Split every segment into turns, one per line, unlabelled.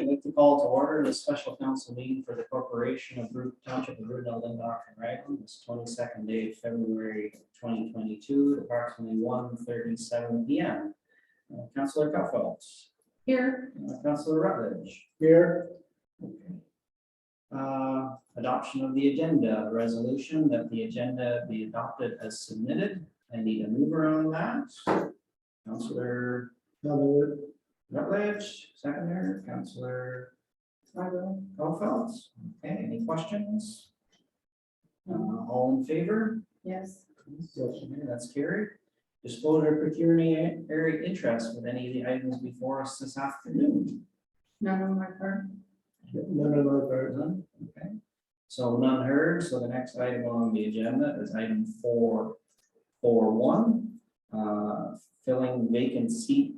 I'd like to call to order the special council meeting for the corporation of Township of Rudell, Lindau, and Raglan, this 22nd day of February 2022, at approximately 1:37 p.m. Councillor Gutfeld.
Here.
Councillor Rutledge.
Here.
Adoption of the agenda, resolution that the agenda be adopted as submitted. I need a mover on that. Councillor Rutledge, seconder, Councillor Gutfeld. Okay, any questions? All in favor?
Yes.
Okay, that's carried. Disclosure of pecuniary interest with any of the items before us this afternoon.
None on my part.
None of our part.
None? Okay, so none heard. So the next item on the agenda is item 4.1, filling vacant seat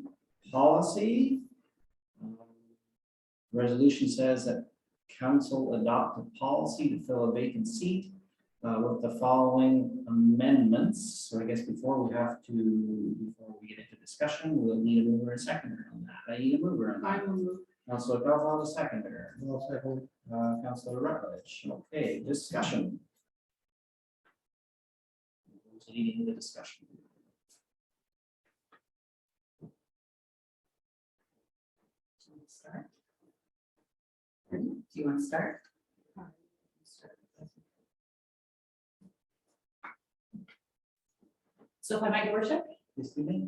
policy. Resolution says that council adopt a policy to fill a vacant seat with the following amendments. So I guess before we get into discussion, we'll need a mover and seconder on that. I need a mover on that.
I will move.
Councilor Gutfeld, a seconder.
I'll second.
Councilor Rutledge. Okay, discussion. Who's leading the discussion?
Start. Do you want to start? So if I might, Your Worship.
Yes, you may.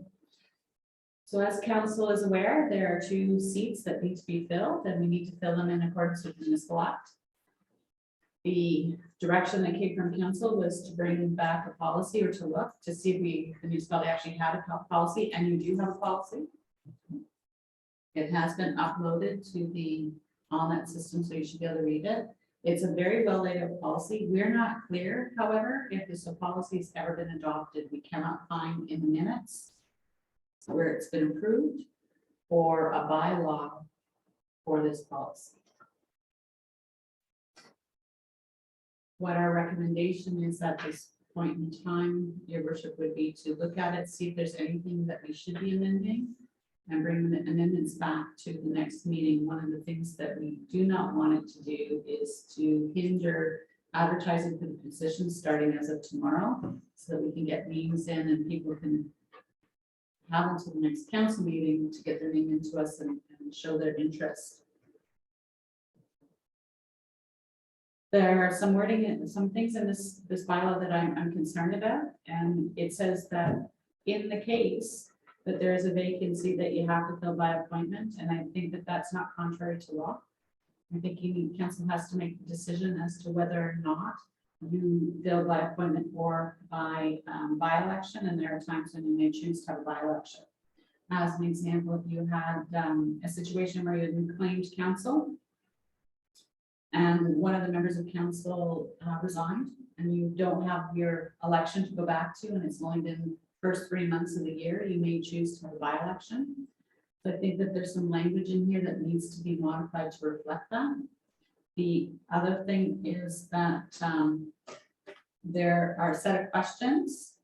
So as council is aware, there are 2 seats that need to be filled, and we need to fill them in accordance with the municipal act. The direction that came from council was to bring back a policy or to look to see if the municipality actually had a policy, and you do have a policy. It has been uploaded to the OnNet system, so you should be able to read it. It's a very well laid out policy. We're not clear, however, if this policy has ever been adopted. We cannot find in the minutes where it's been approved or a bylaw for this policy. What our recommendation is at this point in time, Your Worship, would be to look at it, see if there's anything that we should be amending and bring the amendments back to the next meeting. One of the things that we do not want it to do is to hinder advertising for the positions starting as of tomorrow, so that we can get names in and people can have until the next council meeting to get their name into us and show their interest. There are some wording and some things in this bylaw that I'm concerned about, and it says that in the case that there is a vacancy that you have to fill by appointment, and I think that that's not contrary to law. I think council has to make the decision as to whether or not you fill by appointment or by election, and there are times when you may choose to have a by election. As an example, if you had a situation where you had claimed council and one of the members of council resigned, and you don't have your election to go back to, and it's only been first 3 months of the year, you may choose to have a by election. So I think that there's some language in here that needs to be modified to reflect that. The other thing is that there are a set of questions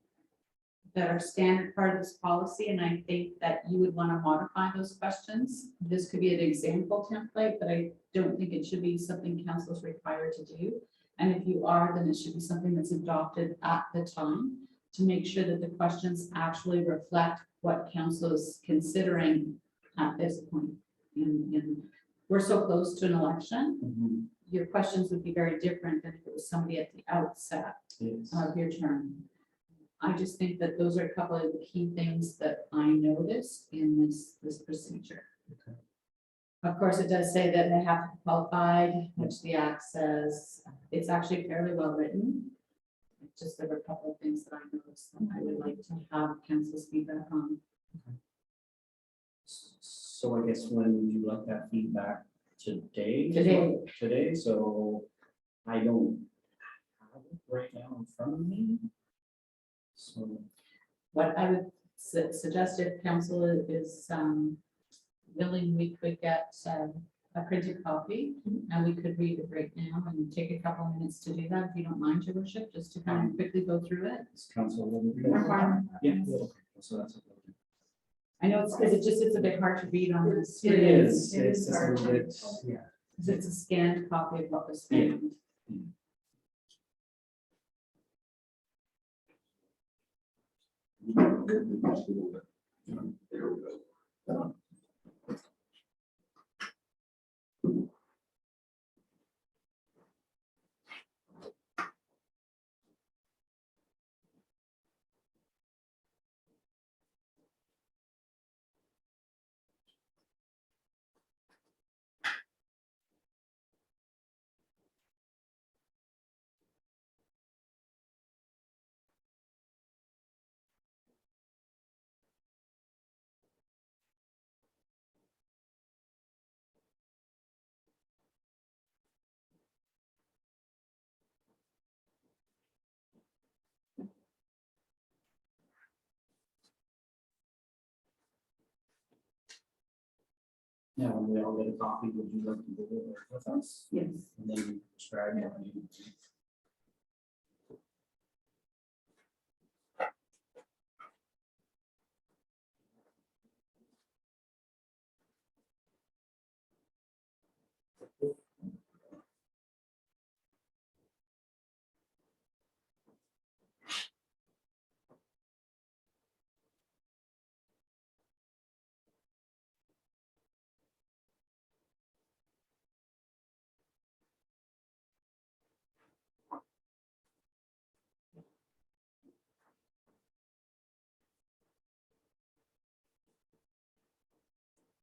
that are standard part of this policy, and I think that you would want to modify those questions. This could be an example template, but I don't think it should be something council is required to do. And if you are, then it should be something that's adopted at the time to make sure that the questions actually reflect what council is considering at this point. And we're so close to an election, your questions would be very different than if it was somebody at the outset of your term. I just think that those are a couple of the key things that I noticed in this procedure.
Okay.
Of course, it does say that they have to be qualified, which the act says. It's actually fairly well written. Just there were a couple of things that I noticed that I would like to have council's feedback on.
So I guess when would you like that feedback? Today? Today, so I don't have it right now in front of me. So
What I would suggest if council is willing, we could get a printed copy and we could read it right now and take a couple of minutes to do that, if you don't mind, Your Worship, just to kind of quickly go through it.
this council will be.
Or fine.
Yeah, okay. So that's okay.
I know it's because it's a bit hard to read on this.
It is,
It
it's
is
just a
hard
little
to
bit, yeah.
because it's a scanned copy of what was scanned.
There we go.
Now, when we all get a copy, would you like to go over it with us?
Yes.
And then describe what you.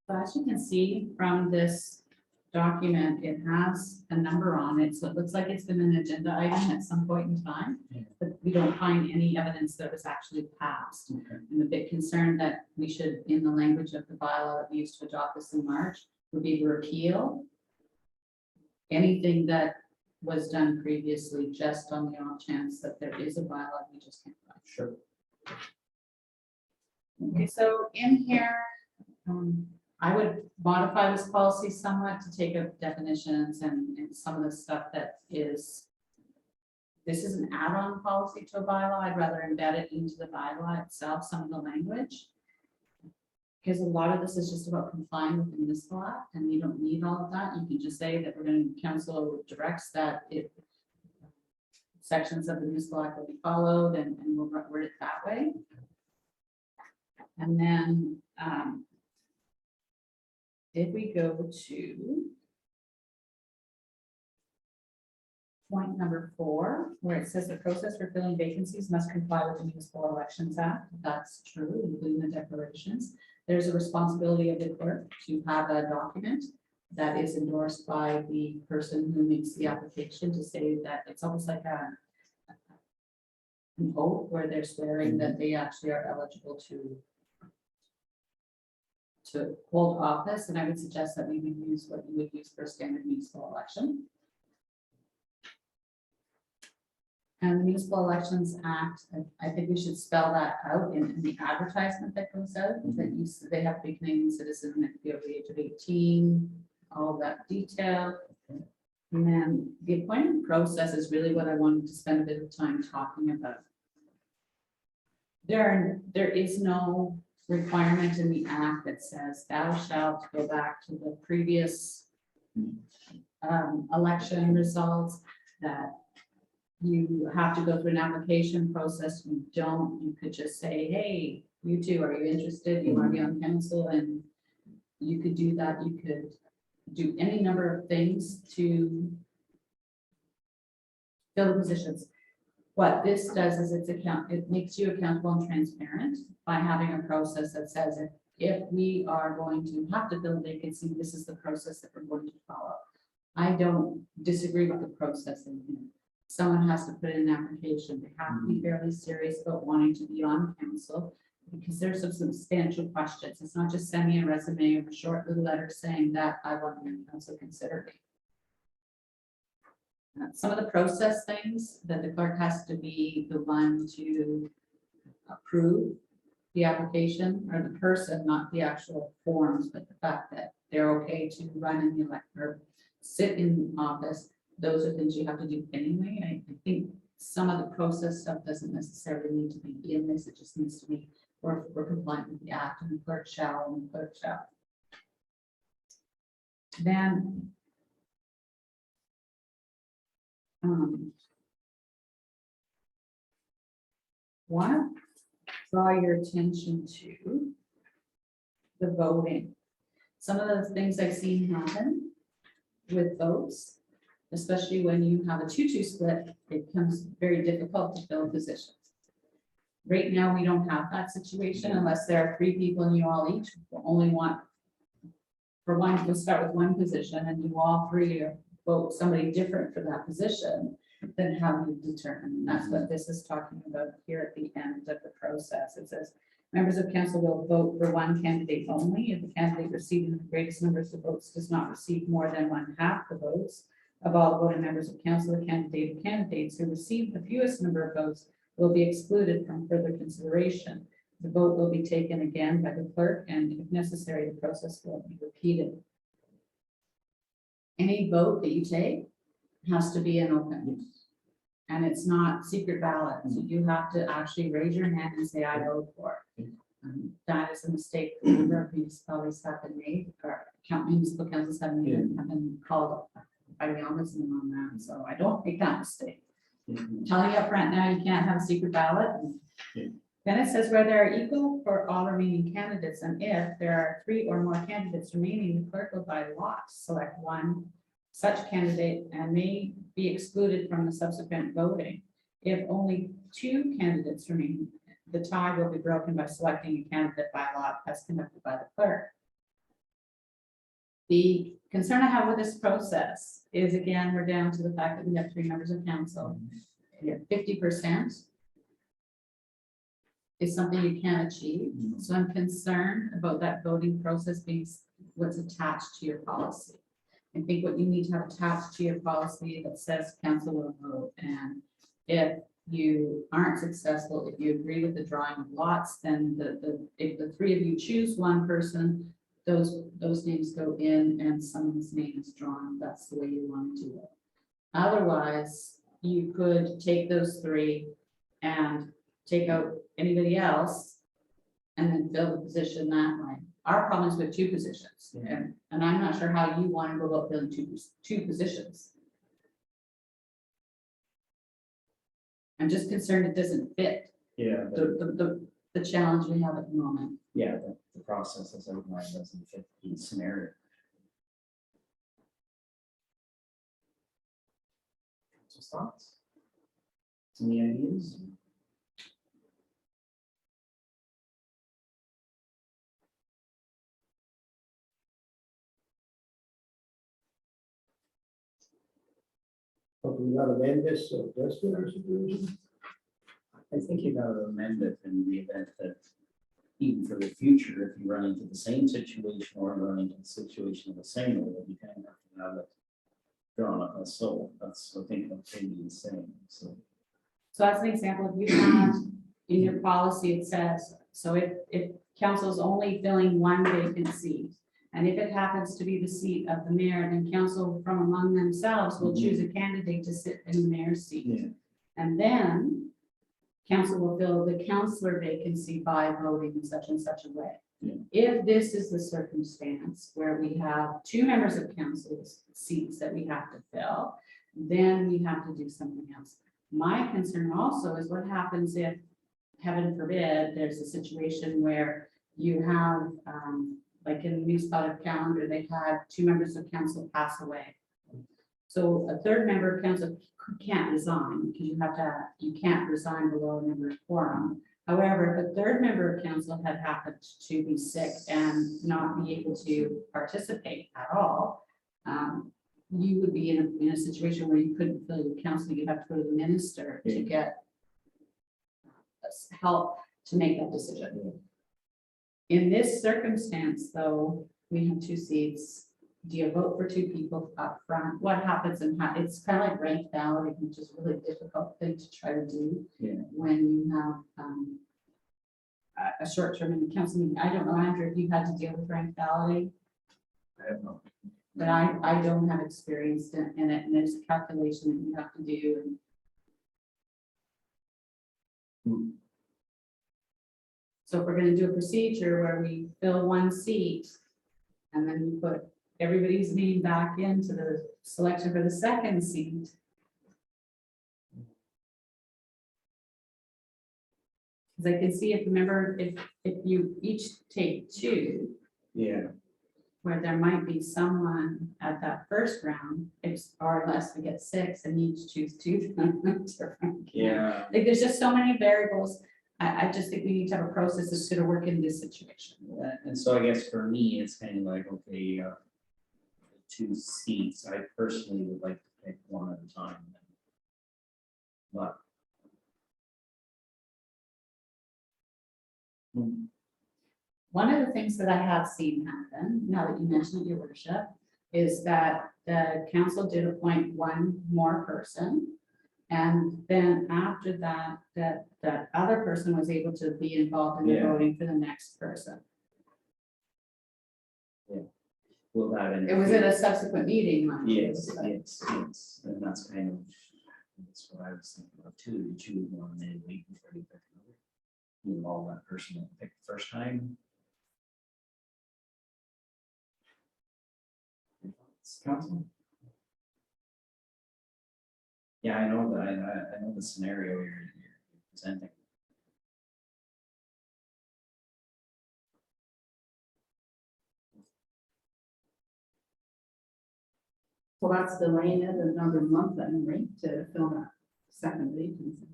So as you can see from this document, it has a number on it, so it looks like it's been an agenda item at some point in time.
Yeah.
But we don't find any evidence that it was actually passed.
Okay.
I'm a bit concerned that we should, in the language of the bylaw that we used to adopt this in March, would be to repeal anything that was done previously, just on the off chance that there is a bylaw, we just can't find.
Sure.
Okay, so in here, I would modify this policy somewhat to take up definitions and some of the stuff that is. This is an add-on policy to a bylaw. I'd rather embed it into the bylaw itself, some of the language. Because a lot of this is just about complying with the municipal act, and you don't need all of that. You can just say that we're going to, council directs that it sections of the municipal act will be followed, and we'll word it that way. And then, if we go to point number 4, where it says the process for filling vacancies must comply with the Municipal Elections Act, that's true, including the declarations. There's a responsibility of the clerk to have a document that is endorsed by the person who makes the application to say that it's almost like an oath where they're swearing that they actually are eligible to hold office, and I would suggest that we would use what you would use for a standard municipal election. And the Municipal Elections Act, I think we should spell that out in the advertisement that goes out, that they have to be Canadian citizen, and be over the age of 18, all that detail. And then the appointment process is really what I wanted to spend a bit of time talking about. There is no requirement in the act that says thou shalt go back to the previous election results, that you have to go through an application process. You don't, you could just say, hey, you two, are you interested? You want to be on council? And you could do that. You could do any number of things to fill the positions. What this does is it makes you accountable and transparent by having a process that says if we are going to have to fill a vacancy, this is the process that we're going to follow. I don't disagree with the process in here. Someone has to put in an application. They have to be fairly serious about wanting to be on council, because there's some substantial questions. It's not just send me a resume or a short little letter saying that I want to be on council, consider me. Some of the process things that the clerk has to be the one to approve the application, or the person, not the actual forms, but the fact that they're okay to run in the elect or sit in office. Those are things you have to do anyway. I think some of the process stuff doesn't necessarily need to be in this. It just needs to be we're compliant with the act, and the clerk shall, and the clerk shall. Then want to draw your attention to the voting. Some of the things I've seen happen with votes, especially when you have a 2-2 split, it becomes very difficult to fill positions. Right now, we don't have that situation unless there are 3 people and you all each only want, for one, we'll start with one position and you all 3 vote somebody different for that position, then how do you determine? And that's what this is talking about here at the end of the process. It says, members of council will vote for one candidate only if the candidate receiving the greatest numbers of votes does not receive more than 1/2 the votes of all voting members of council. The candidate or candidates who receive the fewest number of votes will be excluded from further consideration. The vote will be taken again by the clerk, and if necessary, the process will be repeated. Any vote that you take has to be an open. And it's not secret ballot. So you have to actually raise your hand and say, I vote for it. That is a mistake. A number of municipalities have been made, or municipal councils have been called by the ombudsman on that. So I don't make that mistake. Telling you up front now, you can't have a secret ballot. Then it says where there are equal for all remaining candidates, and if there are 3 or more candidates remaining, the clerk will by lot select one such candidate and may be excluded from the subsequent voting. If only 2 candidates remain, the tie will be broken by selecting a candidate by lot as conducted by the clerk. The concern I have with this process is, again, we're down to the fact that we have 3 members of council. 50% is something you can achieve. So I'm concerned about that voting process being what's attached to your policy. I think what you need to have attached to your policy that says council will vote, and if you aren't successful, if you agree with the drawing of lots, then if the 3 of you choose one person, those names go in and someone's name is drawn. That's the way you want to do it. Otherwise, you could take those 3 and take out anybody else and then fill the position that way. Our problem is with 2 positions, and I'm not sure how you want to go about filling two positions. I'm just concerned it doesn't fit
Yeah,
the challenge we have at the moment.
yeah, the process as outlined doesn't fit the scenario. Just thoughts? Any ideas?
But we gotta amend this, so that's what our situation.
I think you gotta amend it in the event that even for the future, if you run into the same situation or run into the situation of the same way, you kind of have to have it drawn up as so. That's, I think, what Katie is saying, so.
So as an example, if you have in your policy, it says, so if council's only filling 1 vacant seat, and if it happens to be the seat of the mayor, then council from among themselves will choose a candidate to sit in the mayor's seat.
Yeah.
And then council will fill the councillor vacancy by voting in such and such a way.
Yeah.
If this is the circumstance where we have 2 members of council's seats that we have to fill, then we have to do something else. My concern also is what happens if, heaven forbid, there's a situation where you have, like in the municipality calendar, they've had 2 members of council pass away. So a 3rd member of council can't resign because you can't resign below a member of quorum. However, if a 3rd member of council had happened to be sick and not be able to participate at all, you would be in a situation where you couldn't fill your council. You'd have to go to the minister to get help to make that decision. In this circumstance, though, we have 2 seats. Do you vote for 2 people up front? What happens and how it's kind of like ranked balloting, which is a really difficult thing to try to do when you have a short term in the council meeting. I don't know, Andrew, if you had to deal with ranked balloting.
I have no.
But I don't have experience in it, and there's a calculation that you have to do. So if we're gonna do a procedure where we fill one seat and then we put everybody's name back into the selection for the second seat. Because I can see if, remember, if you each take two,
Yeah,
where there might be someone at that first round, or unless we get six and each choose two. different
yeah.
Like, there's just so many variables. I just think we need to have a process that's gonna work in this situation.
And so I guess for me, it's kind of like, okay, two seats, I personally would like to pick one at a time. But.
One of the things that I have seen happen, now that you mentioned it, your worship, is that the council did appoint one more person. And then after that, that other person was able to be involved in the
Yeah.
voting for the next person.
Will that?
It was at a subsequent meeting. mind you,
Yes,
but-
yes, and that's kind of, that's what I was thinking of too, you choose one and then wait before you pick another. You involve that person that picked the first time. Council? Yeah, I know that, I know the scenario you're presenting.
So that's delaying it another month then, right, to fill that second vacancy.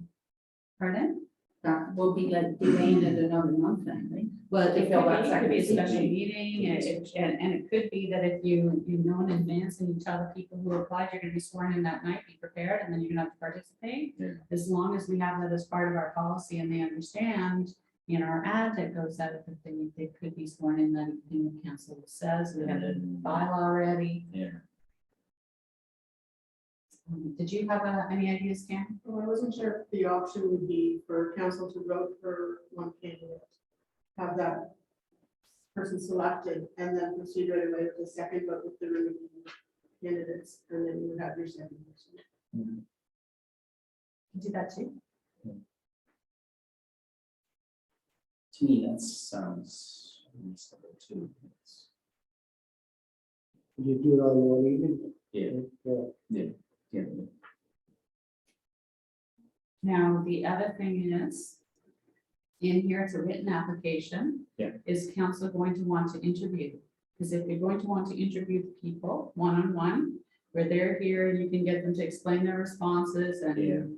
Pardon?
That will be like delaying it another month then, right?
Well,
To
it
fill that
could
second
be a special
seat.
meeting, and it could be that if you know in advance and you tell the people who applied, you're gonna be sworn in that night, be prepared, and then you're gonna have to participate.
Yeah.
As long as we have that as part of our policy and they understand in our ad that goes out, that they could be sworn in, that in the council says, we have a bylaw already.
Yeah.
Did you have any ideas, Cam?
Well, I wasn't sure if the option would be for council to vote for one candidate, have that person selected, and then proceed right away with the second vote with the remaining candidates, and then you would have your second person.
Do that too.
To me, that sounds reasonable too.
You do it all in one evening?
Yeah,
Yeah.
yeah.
Now, the other thing is, in here, it's a written application.
Yeah.
Is council going to want to interview? Because if you're going to want to interview the people one-on-one, where they're here, you can get them to explain their responses
Yeah.
and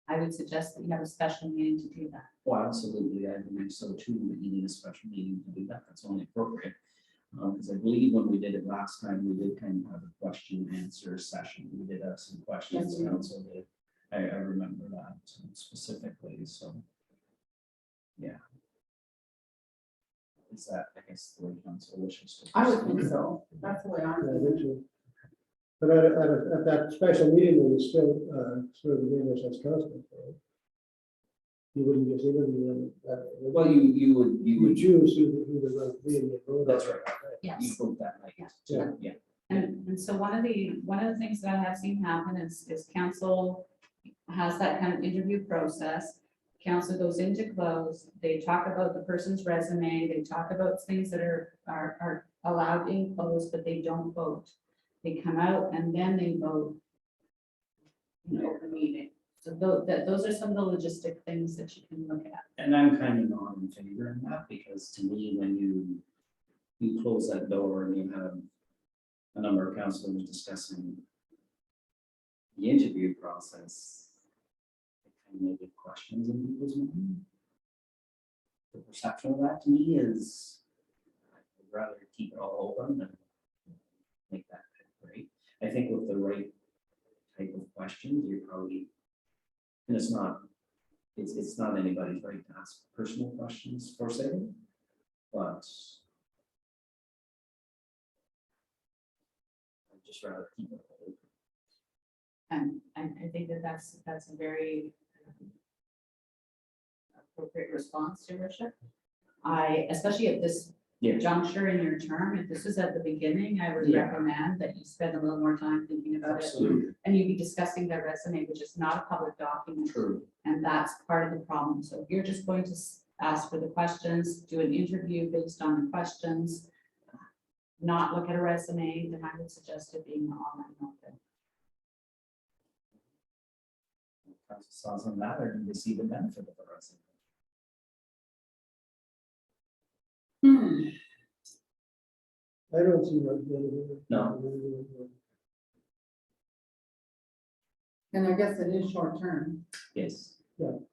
I would suggest that you have a special meeting to do that.
Well, absolutely, I believe so too, that you need a special meeting to do that, that's only appropriate. Because I believe when we did it last time, we did kind of have a question and answer session, we did have some questions,
Yes, we did.
council did. I remember that specifically, so. Yeah. Is that, I guess, the way council wishes to.
I would
proceed?
think so, that's the way I'm.
Yeah, I think so. But at that special meeting, we still, sort of the members as constant. Right? You wouldn't just interview them.
Well, you would
You choose who they're going to be in the vote.
that's right, you
Yes.
vote that night.
Yeah.
Yeah,
And so one of the things that I have seen happen is council has that kind of interview process. Council goes into close, they talk about the person's resume, they talk about things that are allowed in close, but they don't vote. They come out and then they vote in open meeting. So those are some of the logistic things that you can look at.
and I'm kind of not in favor of that, because to me, when you close that door and you have a number of councilors discussing the interview process, it kind of maybe questions in people's mind. The perception of that to me is, I'd rather keep it all open than make that great. I think with the right type of questions, you're probably, and it's not anybody's right to ask personal questions for say, but I'd just rather keep it open.
And I think that that's a very appropriate response to your worship. Especially at this
Yeah.
juncture in your term, if this is at the beginning, I would
Yeah.
recommend that you spend a little more time thinking about it.
Absolutely.
And you'd be discussing their resume, which is not a public document.
True.
And that's part of the problem. So if you're just going to ask for the questions, do an interview based on the questions, not look at a resume, then I would suggest it being online open.
Council saws on that, or do they see the benefit of the resume?
I don't see much benefit.
No.
And I guess it is short term.
Yes.
So,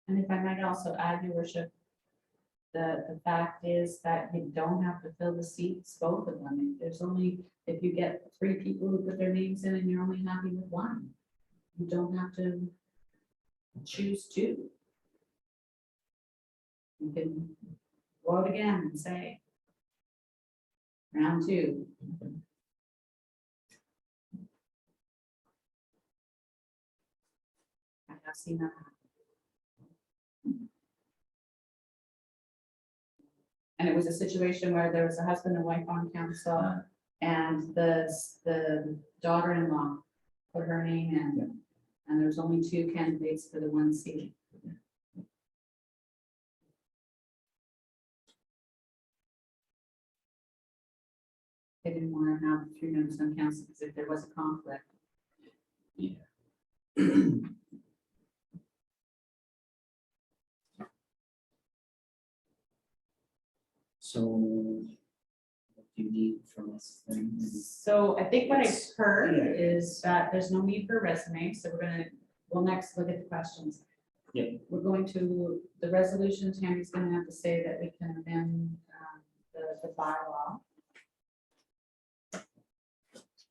And if I might also add, your worship, the fact is that you don't have to fill the seats, both of them. If there's only, if you get 3 people who put their names in and you're only happy with 1, you don't have to choose 2. You can vote again and say, round 2. I have seen that happen. And it was a situation where there was a husband and wife on council, and the daughter-in-law put her name in. And there's only 2 candidates for the 1 seat. They didn't want to have 3 members on council because if there was a conflict.
Yeah. So what do you need from us then?
So I think what I've
It's-
heard
yeah.
is that there's no need for a resume, so we'll next look at the questions.
Yeah.
We're going to, the resolution, Tammy's gonna have to say that we can amend the bylaw.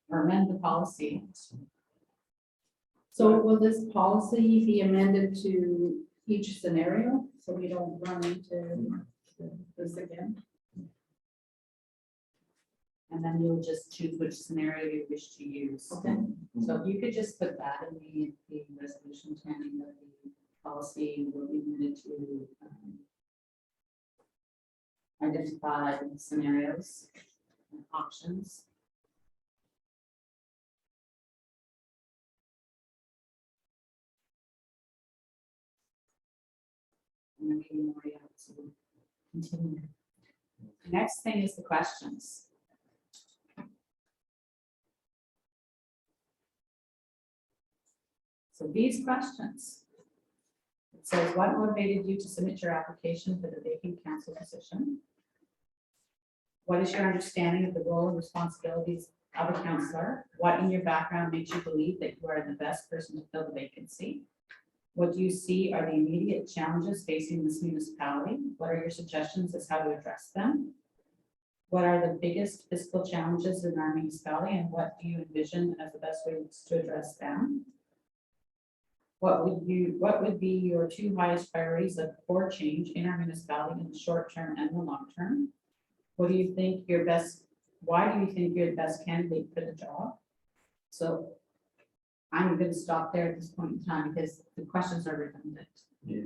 Or amend the policy.
So will this policy be amended to each scenario, so we don't run into this again?
And then you'll just choose which scenario you wish to use.
Okay.
So if you could just put that in the resolution, Tammy, that the policy will be limited to identify scenarios and options. And then maybe more yet, so we'll continue. Next thing is the questions. So these questions. It says, what motivated you to submit your application for the vacant council position? What is your understanding of the role and responsibilities of a councillor? What in your background makes you believe that you are the best person to fill the vacancy? What do you see are the immediate challenges facing this municipality? What are your suggestions as how to address them? What are the biggest fiscal challenges in our municipality, and what do you envision as the best ways to address them? What would be your 2 highest priorities for change in our municipality in the short term and the long term? What do you think why do you think you're the best candidate for the job? So I'm going to stop there at this point in time because the questions are redundant.
Yeah.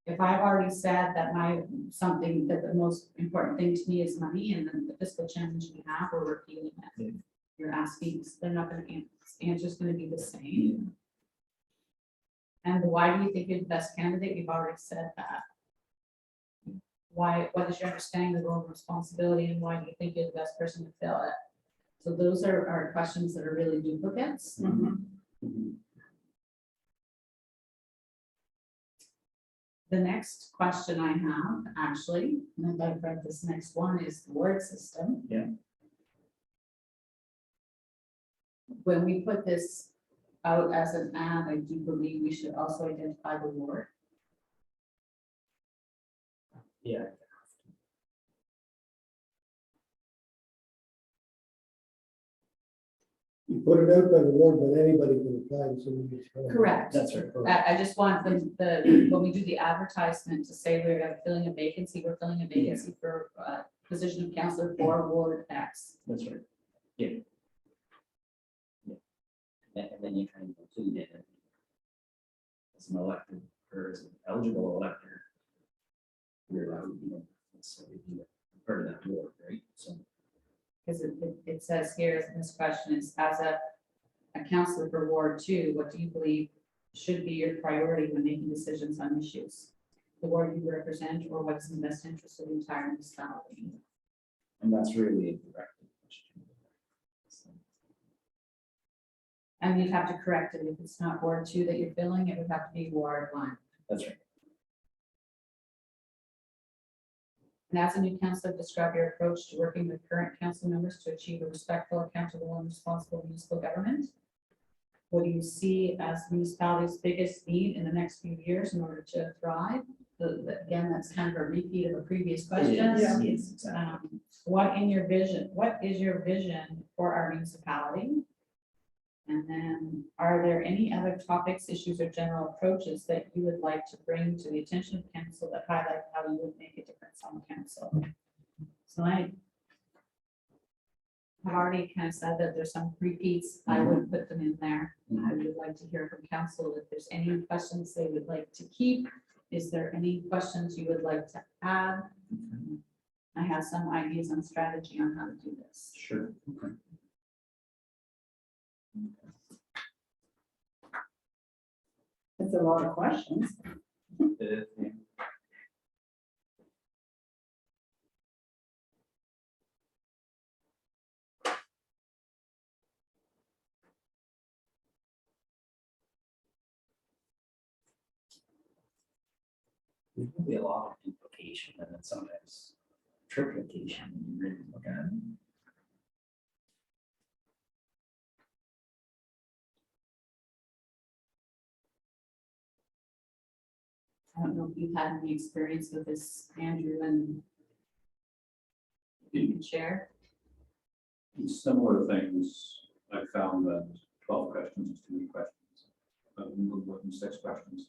If I've already said that that the most important thing to me is money, and then the fiscal challenge we have, we're repeating it.
Yeah.
You're asking, they're not going to answer's going to be the same.
Yeah.
And why do you think you're the best candidate? You've already said that. Why, what is your understanding of the role and responsibility, and why do you think you're the best person to fill it? So those are questions that are really duplicates.
Mhm.
The next question I have, actually, and I've read this next one, is the word system.
Yeah.
When we put this out as an ad, I do believe we should also identify the word.
Yeah.
You put it out by the word, but anybody can apply. So
Correct.
That's right.
I just want when we do the advertisement to say we're filling a vacancy, we're filling a vacancy for position of councillor for Ward X.
That's right. Yeah. Yeah. And then you kind of include it as an elected or as an eligible elector. You're allowed, you know, necessarily be a part of that board, right? So,
Because it says here, this question is, as a counselor for Ward 2, what do you believe should be your priority when making decisions on issues? The ward you represent, or what is in the best interest of the entire municipality?
and that's really a directed question. So,
And you'd have to correct it if it's not Ward 2 that you're filling, it would have to be Ward 1.
that's right.
And as a new councillor, describe your approach to working with current council members to achieve a respectful, accountable, and responsible municipal government. What do you see as the municipality's biggest need in the next few years in order to thrive? Again, that's kind of a repeat of a previous question.
Yes, yes, exactly.
What is your vision for our municipality? And then, are there any other topics, issues, or general approaches that you would like to bring to the attention of council that highlight how you would make a difference on council? So I've already kind of said that there's some repeats. I would put them in there. I would like to hear from council if there's any questions they would like to keep. Is there any questions you would like to add? I have some ideas on strategy on how to do this.
Sure. Okay.
It's a lot of questions.
Yeah. There's really a lot of duplication and then sometimes triplication when you really look at it.
I don't know if you've had any experience with this, Andrew, and you can share.
Similar things, I found that 12 questions is too many questions. More than 6 questions.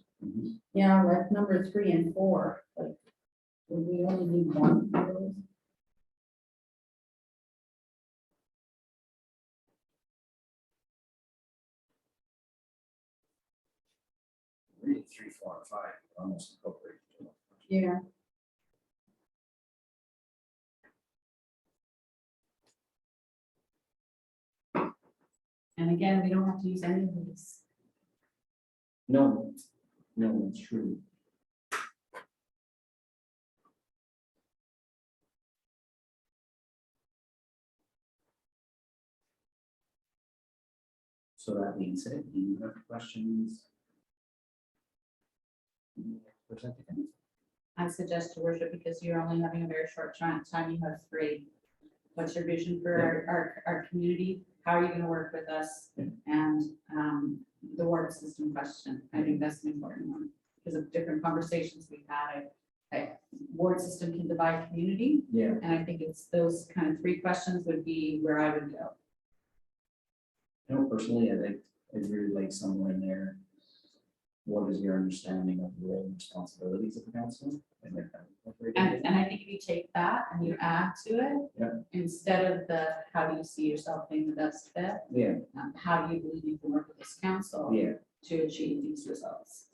Yeah, like number 3 and 4, like, would we only need one for those?
Really 3, 4, and 5 almost incorporated.
Yeah.
And again, we don't have to use any of these.
No, no, it's true. So that being said, do you have questions? Present again.
I suggest your worship, because you're only having a very short time, you have 3. What's your vision for our community? How are you gonna work with us?
Yeah.
And the ward system question, I think that's an important one, because of different conversations we've had. Ward system can divide community,
Yeah,
and I think it's those kind of 3 questions would be where I would go.
I know personally, I'd really like somewhere in there. What is your understanding of the role and responsibilities of the council? And then kind of incorporate it.
And I think if you take that and you add to it,
Yeah.
instead of the, how do you see yourself being the best fit?
Yeah,
How do you believe you can work with this council
yeah,
to achieve these results?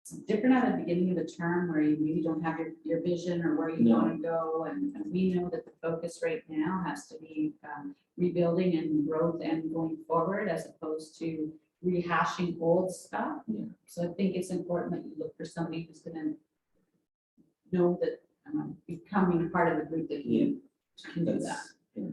It's different at the beginning of the term where you maybe don't have your vision or where you
No.
want to go. And we know that the focus right now has to be rebuilding and growth and going forward, as opposed to rehashing old stuff.
Yeah.
So I think it's important that you look for somebody who's gonna know that becoming part of the group that can do that.
that's, yeah.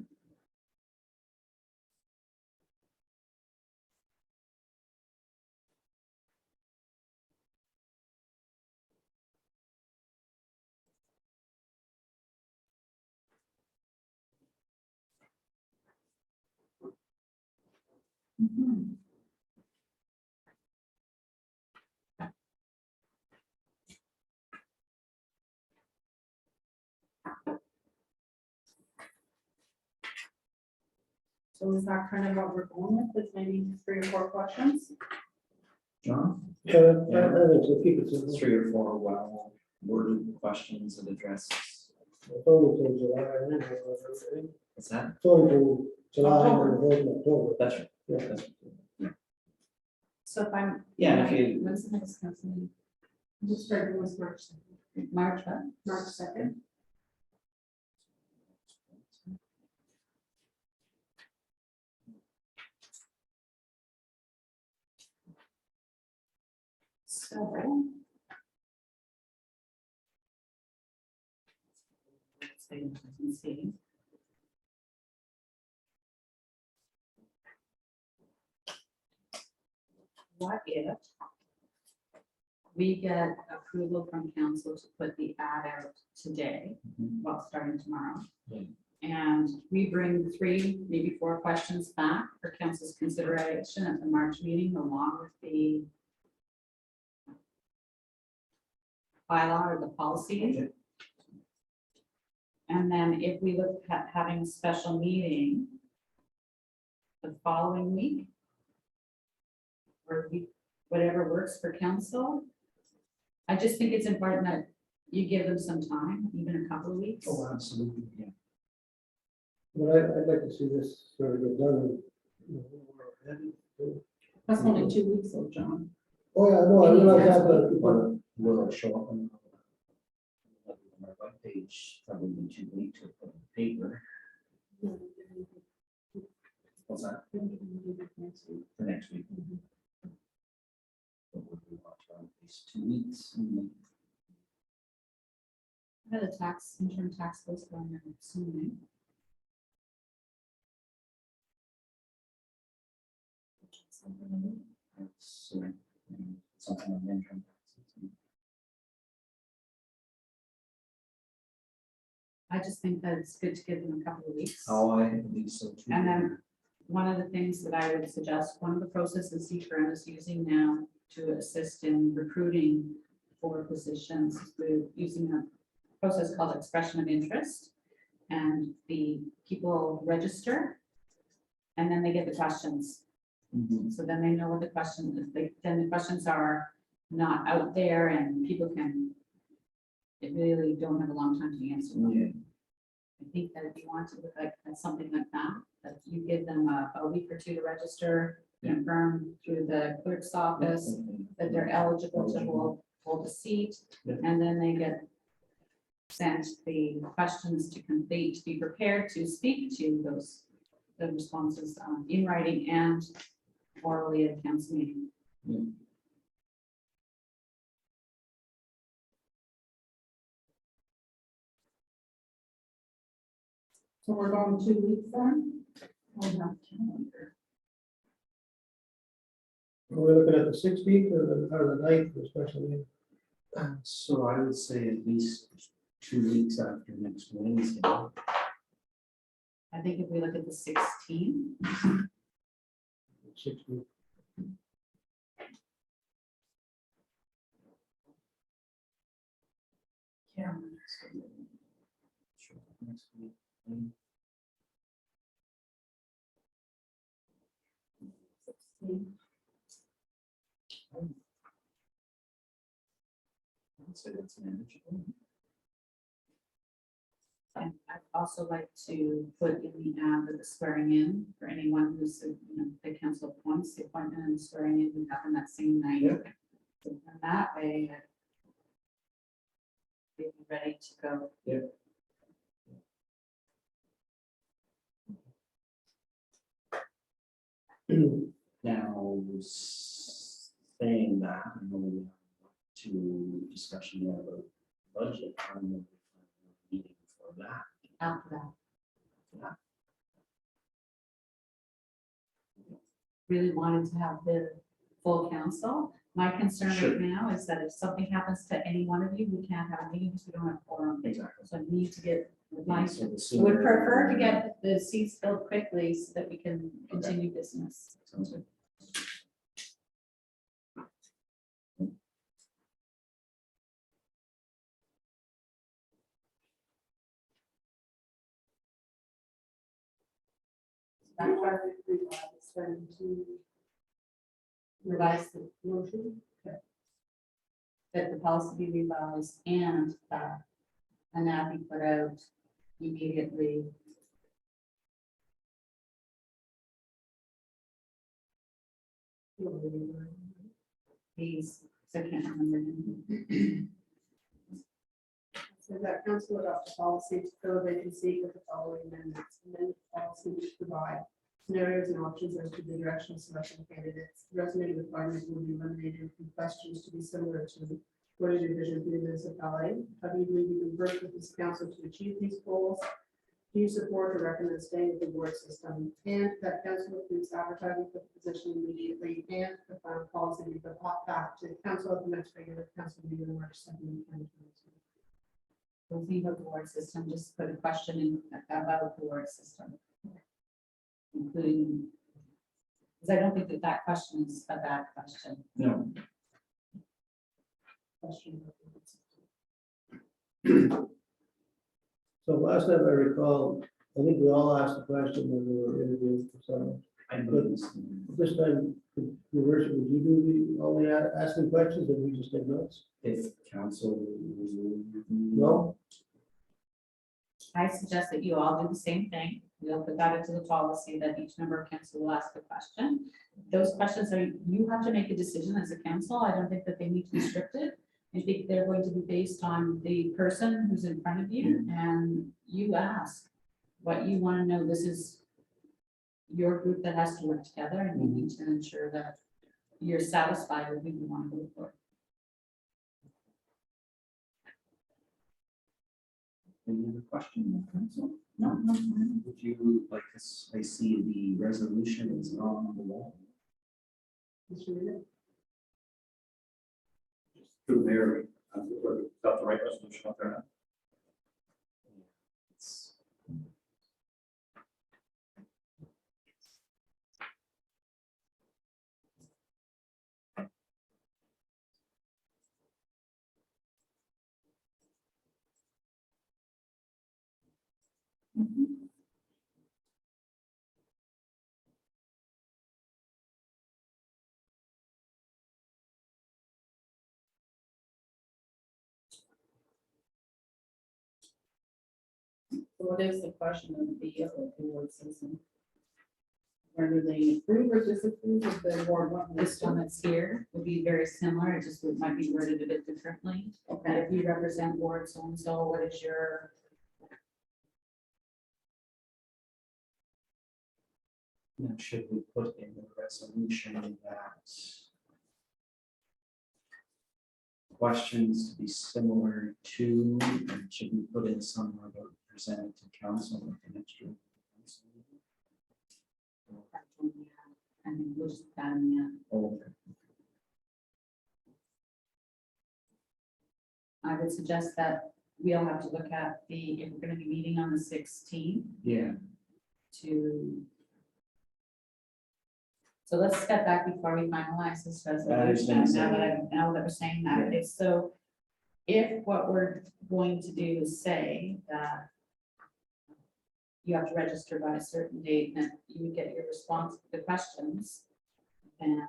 Mhm.
So is that kind of what we're going with, is maybe 3 or 4 questions?
John?
Yeah, I think so, keep it simple.
3 or 4 well worded questions and address.
It's only till July, I think, right?
What's that?
It's only till July, and the vote in October.
That's right.
Yeah.
That's right.
So if I'm.
Yeah, and if you,
When's the next council meeting?
Just started was March 2nd.
March, what?
March 2nd.
So. Let's see, I can see. What if we get approval from council to put the ad out today,
Mhm.
well, starting tomorrow?
Yeah.
And we bring 3, maybe 4 questions back for council's consideration at the March meeting, along with the bylaw or the policy.
Okay.
And then if we look at having a special meeting the following week, or week, whatever works for council, I just think it's important that you give them some time, even a couple of weeks.
Oh, absolutely, yeah.
But I'd like to see this sort of get done. Where we're headed to.
That's only 2 weeks old, John.
Oh, yeah, no, I realize that, but
Will it show up on our webpage, probably in 2 weeks to put on paper? What's that for next week? But we'll do about at least 2 weeks.
How the tax, interim tax bills going on soon.
It's, something on the interim.
I just think that it's good to give them a couple of weeks.
Oh, I believe so too.
And then one of the things that I would suggest, one of the processes CFRN is using now to assist in recruiting for positions, we're using a process called expression of interest. And the people register, and then they get the questions.
Mhm.
So then they know what the question is. Then the questions are not out there and people can, they really don't have a long time to answer them.
Yeah.
I think that if you want to look at something like that, that you give them a week or 2 to register,
Yeah.
confirm through the clerk's office that they're eligible to hold a seat,
Yeah.
and then they get sent the questions to complete, to be prepared to speak to the responses in writing and orally at council meeting.
So we're going 2 weeks then? I have calendar.
Are we looking at the 16th or the 9th for special meeting?
So I would say at least 2 weeks after next Wednesday.
I think if we look at the 16th,
16th.
yeah,
Sure, next week. I would say that's manageable.
and I'd also like to put in the ad that the swearing in for anyone who's, the council appoints, the appointment and swearing in would happen that same night.
Yeah.
And that way, they'd be ready to go.
Now, saying that, I know we have to discussion there about budget. I don't know if we have a meeting for that.
After that.
Yeah.
Really wanted to have the full council. My concern
Sure.
right now is that if something happens to any one of you, we can't have a meeting because we don't have quorum.
Exactly.
So I need to get, my
So the
I
sooner-
would prefer to get the seats filled quickly so that we can continue business.
Sounds good.
That's why we starting to revise the motion. That the policy be revised and an ad be put out immediately. Please, so I can't remember.
that council adopt a policy to fill a vacancy with the following amendments. Amendment policy which provide scenarios and options as to the direction of selection of candidates. Resume requirements will be eliminated and questions to be similar to what is your vision for the municipality? How do you believe you can work with this council to achieve these goals? Do you support or recommend staying with the board system? And that council approves advertising for the position immediately, and the final policy will be brought back to the council at the next regular council meeting on March 2nd, 2022.
We'll think of the board system, just put a question in about the board system. Including, because I don't think that question is a bad question.
No,
Question about the board system.
So last time I recall, I think we all asked the question when we were interviewing for someone.
I believe this.
This time, your worship, would you do the only asking questions and we just take notes?
If council.
No?
I suggest that you all do the same thing. We'll put that into the policy that each member of council will ask a question. Those questions are, you have to make a decision as a council. I don't think that they need to be scripted. I think they're going to be based on the person who's in front of you, and you ask what you want to know. This is your group that has to work together, and you need to ensure that you're satisfied with who you want to go for.
Any other question, council?
No.
Would you like to, I see the resolution is on the wall.
Mr. Reader?
Through there, got the right resolution up there now.
It's-
So what is the question of the board system? Whether they approve or disapprove of the board one
This one that's here would be very similar, it just might be worded a bit differently. That
Okay,
if you represent ward so-and-so, what is your,
Now, should we put in the resolution that questions to be similar to, and should we put in somewhere about presented to council at the next year?
and then we'll just put that in the end.
Oh,
I would suggest that we'll have to look at the, if we're gonna be meeting on the 16th
yeah,
to. So let's step back before we finalize this
I was
resolution,
gonna say-
now that we're saying that, okay, so. If what we're going to do is say that. You have to register by a certain date, and you would get your response to the questions, and.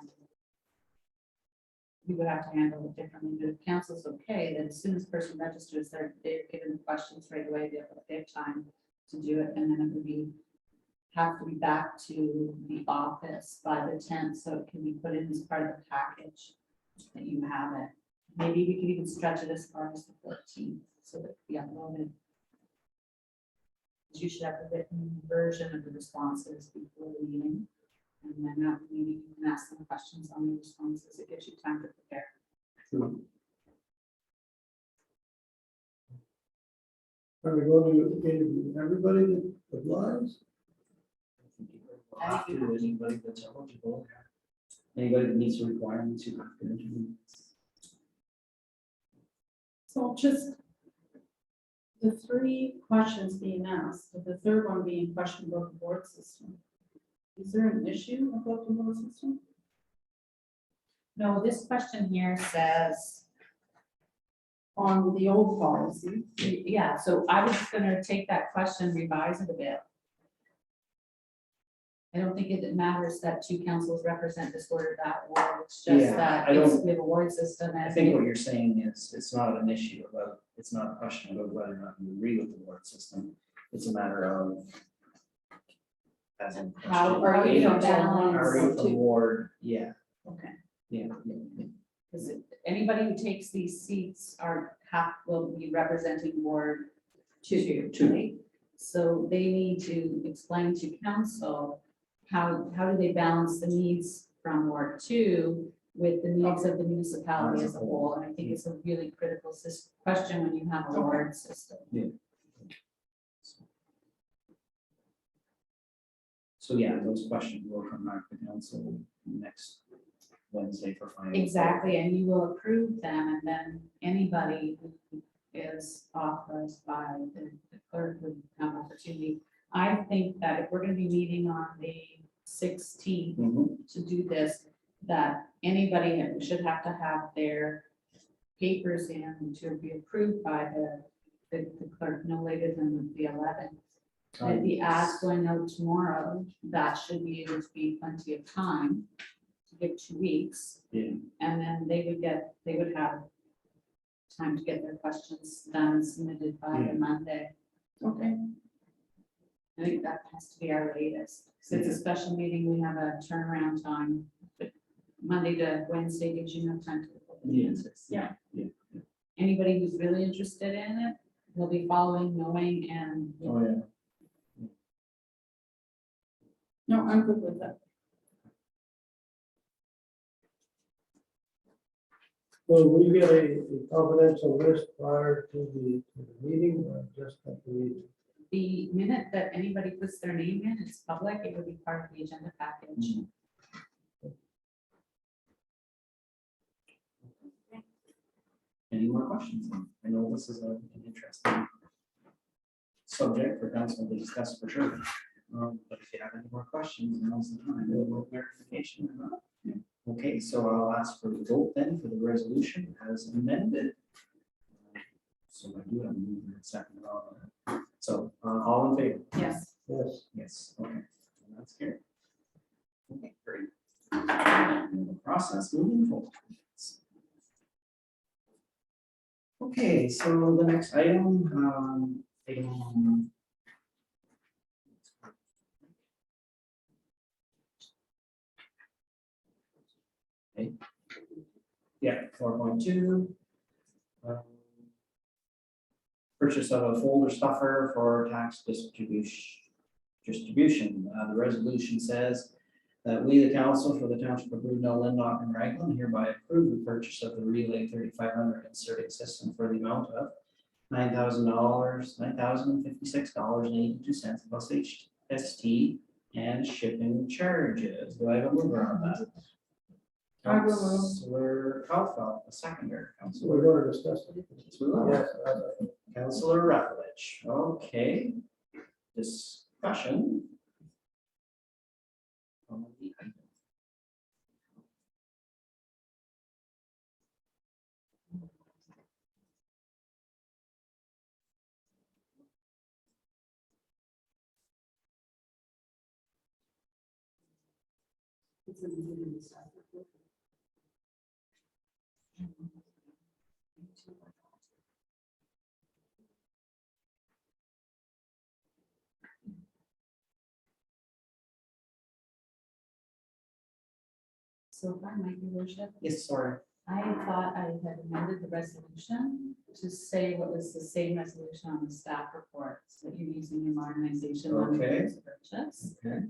We would have to handle it differently, but if council's okay, then as soon as the person registers, they're given the questions right away, they have time to do it, and then it would be. Have to be back to the office by the 10th, so it can be put in as part of the package that you have it. Maybe we could even stretch it as far as the 14th, so that we upload it. You should have a written version of the responses before the meeting. And then at the meeting, you can ask them questions on the responses. It gives you time to prepare.
Are we going to interview everybody that applies?
We'll have to, anybody that's eligible, anybody that meets the requirements, you have to interview.
so just the three questions being asked, with the third one being question about the board system. Is there an issue about the board system?
No, this question here says,
On the old policy,
yeah, so I was just gonna take that question, revise it a bit. I don't think it matters that two councils represent this ward or that ward. It's just
Yeah,
that
I don't-
we have a ward system
I
and.
think what you're saying is, it's not an issue about, it's not a question about whether or not you agree with the board system. It's a matter of. As in.
How
are
question
you
eight,
balanced
Are you
to-
from ward, yeah,
okay.
yeah, yeah.
Because anybody who takes these seats will be representing Ward two.
Two.
Right? So they need to explain to council how do they balance the needs from Ward two with the needs of the municipality as a whole? And I think it's a really critical question when you have a ward system.
So yeah, those questions will come back to council next Wednesday for final.
Exactly, and you will approve them, and then anybody who is authorized by the clerk would have opportunity. I think that if we're gonna be meeting on the 16th
Mhm.
to do this, that anybody should have to have their papers in to be approved by the clerk no later than the 11th. If the ads going out tomorrow, that should be able to be plenty of time to give 2 weeks.
Yeah.
And then they would have time to get their questions done, submitted by the Monday.
Okay.
I think that has to be our latest. Since it's a special meeting, we have a turnaround time. But Monday to Wednesday gives you enough time to. look at the
Yeah.
answers.
Yeah. Yeah.
Anybody who's really interested in it will be following, knowing, and
Oh, yeah.
No, I'm good with that.
Will we get a confidential list prior to the meeting or just at the meeting?
the minute that anybody puts their name in, it's public, it would be part of the agenda package.
Any more questions? I know this is an interesting subject for council to discuss for sure. But if you have any more questions, now's the time, a little clarification or not. Okay, so I'll ask for the vote then for the resolution as amended. So I do have a movement second. So all in favor?
Yes.
Yes.
Yes, okay. And that's good. Okay, great. And the process moving forward. Okay, so the next item, item. Okay. Yeah, 4.2. Purchase of a folder stuffer for tax distribution. The resolution says that we, the council for the township of Brudenell, Lindnock, and Raglan hereby approve the purchase of the Relay 3500 inserting system for the amount of $9,056.82 plus HST and shipping charges. Do I have a mover on that?
I will move.
Councillor Kaufman, a seconder.
So
Councillor.
we're going to discuss it.
Yes, we will.
Yes.
Councillor Rutledge, okay. Discussion. On the item.
So if I might, your worship,
Yes, sorry.
I thought I had amended the resolution to say what was the same resolution on the staff report, so that you're using your modernization money
Okay.
towards the purchase.
Okay.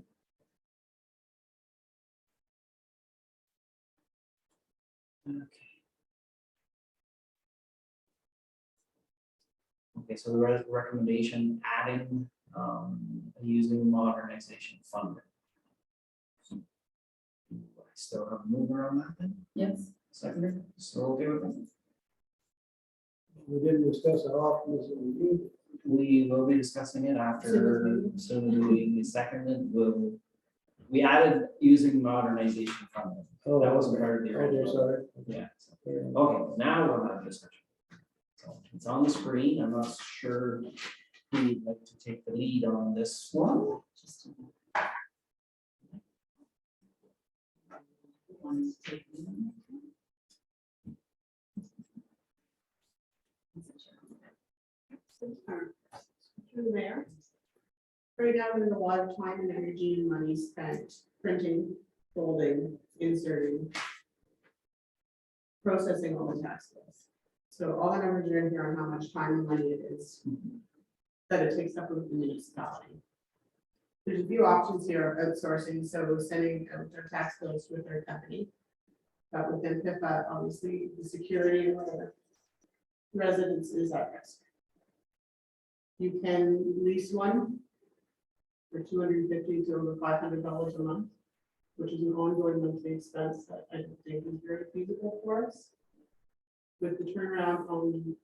Okay, so the recommendation adding, using modernization funding. So, do I still have a mover on that then?
Yes.
Seconder, still okay with that?
We didn't discuss it often as we do.
We will be discussing it after, as soon as we seconded, we added using modernization funding.
Oh,
That wasn't part of the
okay,
original.
sorry.
Yeah.
Yeah.
Okay, now we'll have discussion. So it's on the screen. I'm not sure who'd like to take the lead on this one.
Just a minute. Want to take the lead?
Through the mayor. Right now, there's a lot of time and energy and money spent printing, folding, inserting, processing all the tax bills. So all the numbers are in here on how much time and money it is that it takes up with the municipality. There's a few options here of outsourcing, so sending out their tax bills with their company. But within PIFA, obviously, the security of the residents is at risk. You can lease one for $250 to over $500 a month, which is an ongoing monthly expense that I don't think is very feasible for us. With the turnaround on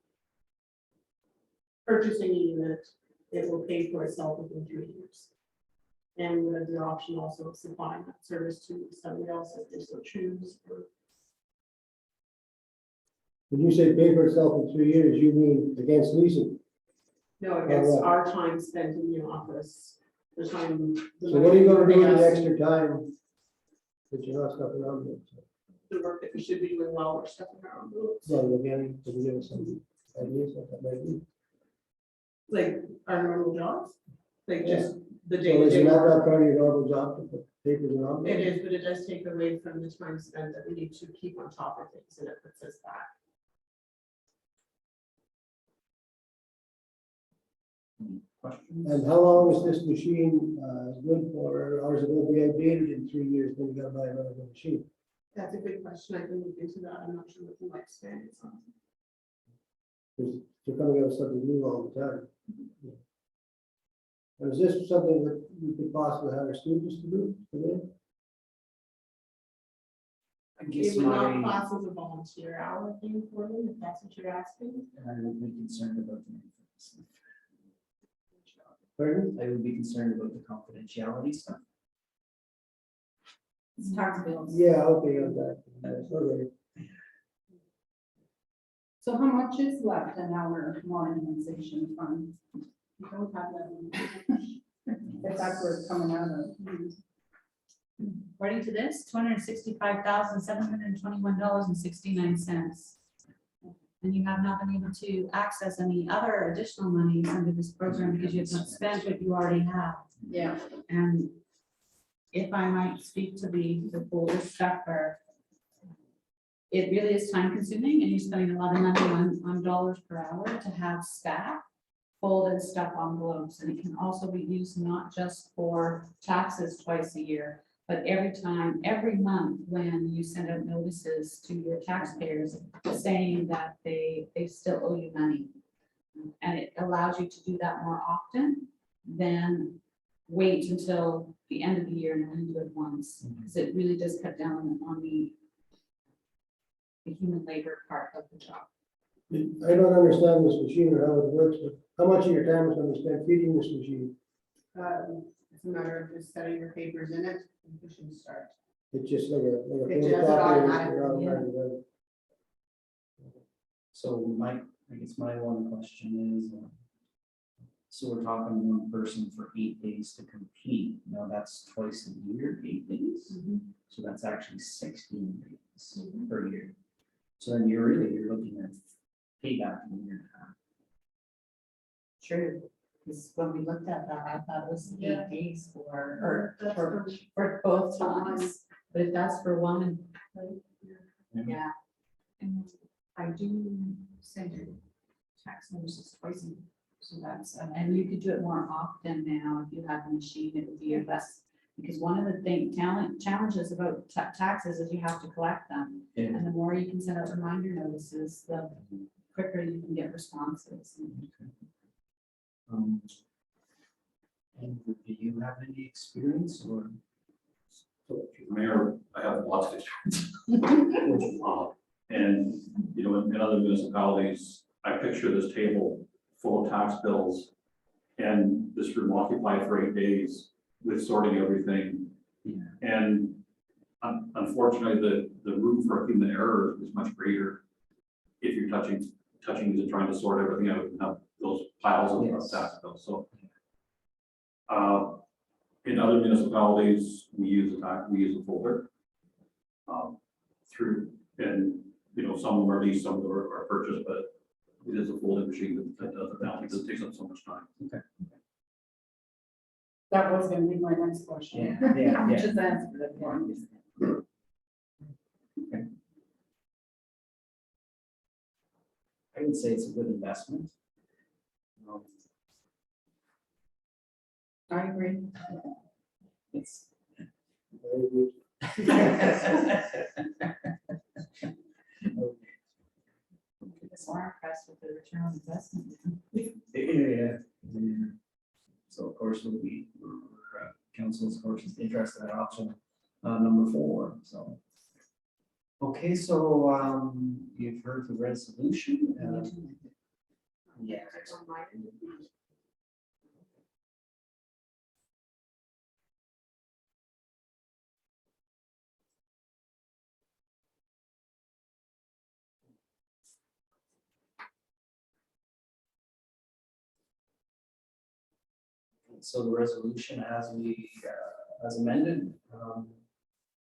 purchasing a unit, it will pay for itself within 3 years. And we have the option also of supplying that service to somebody else if they so choose. Or
When you say pay for itself in 3 years, you mean against leasing?
no, against
what?
our time spent in the office, the time.
So what are you gonna do with the extra time that you're not stuffing around with?
The work that we should be doing while we're stepping around.
So again, can you give us some ideas what that might be?
Like our normal jobs, like just the
So
day.
is it not that part of your normal job to put papers in on?
It is, but it does take away from the time spent that we need to keep on top of things, and it puts us back.
Questions?
And how long is this machine good for, or is it going to be outdated in 3 years when you gotta buy another machine?
That's a good question. I can look into that. I'm not sure what the lifespan is on.
Because you're coming out with something new all the time. And is this something that we could possibly hire students to do?
I guess
It would not
my,
class as a volunteer hour thing for them, if that's what you're asking.
I would be concerned about the.
Pardon?
I would be concerned about the confidentiality stuff.
It's tax bills.
Yeah, okay, on that. Okay.
So how much is left in our modernization fund? We don't have that. If that's where it's coming out of.
According to this, $265,721.69. And you have not been able to access any other additional monies under this program because you have not spent what you already have.
Yeah.
And if I might speak to the folder stuffer, it really is time consuming and you're spending a lot of money on dollars per hour to have staff fold and stuff envelopes. And it can also be used not just for taxes twice a year, but every month when you send out notices to your taxpayers saying that they still owe you money. And it allows you to do that more often than wait until the end of the year and only do it once. Because it really does cut down on the human labor part of the job.
I don't understand this machine or how it works, but how much of your time is going to be spent feeding this machine?
It's a matter of just setting your papers in it and pushing start.
It's just like a.
It does it automatically,
automatically.
So I guess my one question is, so we're talking one person for 8 days to complete. Now that's twice a year, 8 days. So that's actually 16 days per year. So then you're looking at payback in a year and a half.
True, because when we looked at that, I thought it was
Yeah.
8 days
That's
for both times, but if that's for one,
Yeah.
yeah. And I do send you tax notices twice a year, so that's, and you could do it more often now, if you have a machine, it would be less. Because one of the challenges about taxes is you have to collect them,
Yeah.
and the more you can send out reminder notices, the quicker you can get responses.
And do you have any experience or?
Mayor, I have lots of experience. And, you know, in other municipalities, I picture this table full of tax bills and this room occupied for 8 days with sorting everything.
Yeah.
And unfortunately, the room for human error is much greater if you're touching and trying to sort everything out and have those piles of
Yes.
tax bills. So in other municipalities, we use a folder through, and you know, some of them are leased, some of them are purchased, but it is a folding machine that does it now because it takes up so much time.
That was gonna be my next question.
Yeah.
Just answered it for me.
I would say it's a good investment.
I agree.
It's.
Very good.
It's more impressed with the return on investment.
Yeah. So of course, council's of course is interested in option number 4, so. Okay, so you've heard the resolution. Yeah.
It's on my end.
So the resolution as amended,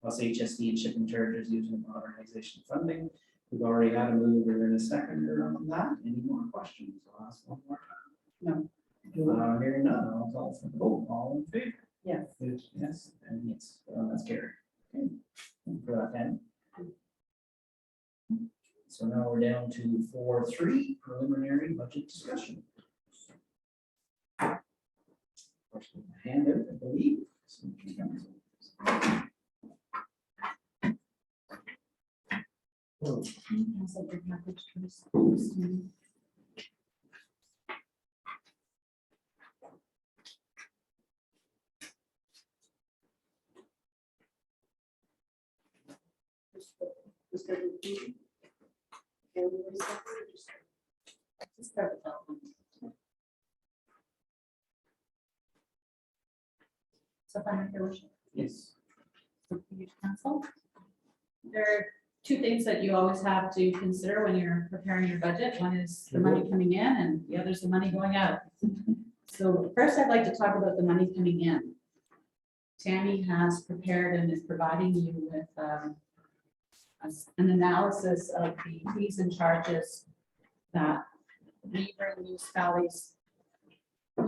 plus HSD and shipping charges using modernization funding. We've already had a mover and a seconder on that. Any more questions? I'll ask one more time.
No.
Hearing none, I'll call for the vote. All in favor?
Yes.
Yes, and yes, that's carried. Okay, thank you for that, Ken. So now we're down to 4.3, preliminary budget discussion. Hand out, I believe.
Has that been packaged first?
Just gonna repeat. And we reset it, or just-
Just start with that one. So if I make your wish.
Yes.
Council. There are 2 things that you always have to consider when you're preparing your budget. One is the money coming in and the other is the money going out. So first, I'd like to talk about the money coming in. Tammy has prepared and is providing you with an analysis of the fees and charges that neighboring municipalities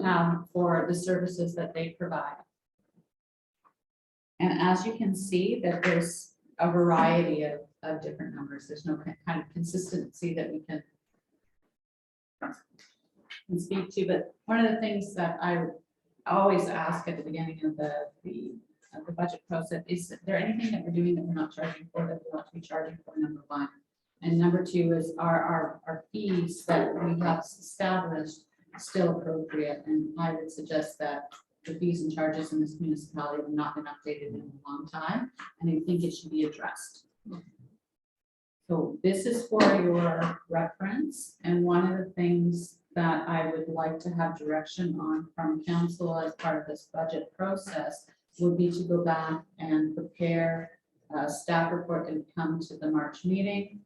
have for the services that they provide. And as you can see, that there's a variety of different numbers. There's no kind of consistency that we can speak to, but one of the things that I always ask at the beginning of the budget process is there anything that we're doing that we're not charging for that we ought to be charging for, number 1. And number 2 is our fees that we have established still appropriate? And I would suggest that the fees and charges in this municipality have not been updated in a long time, and I think it should be addressed. So this is for your reference, and one of the things that I would like to have direction on from council as part of this budget process would be to go back and prepare a staff report and come to the March meeting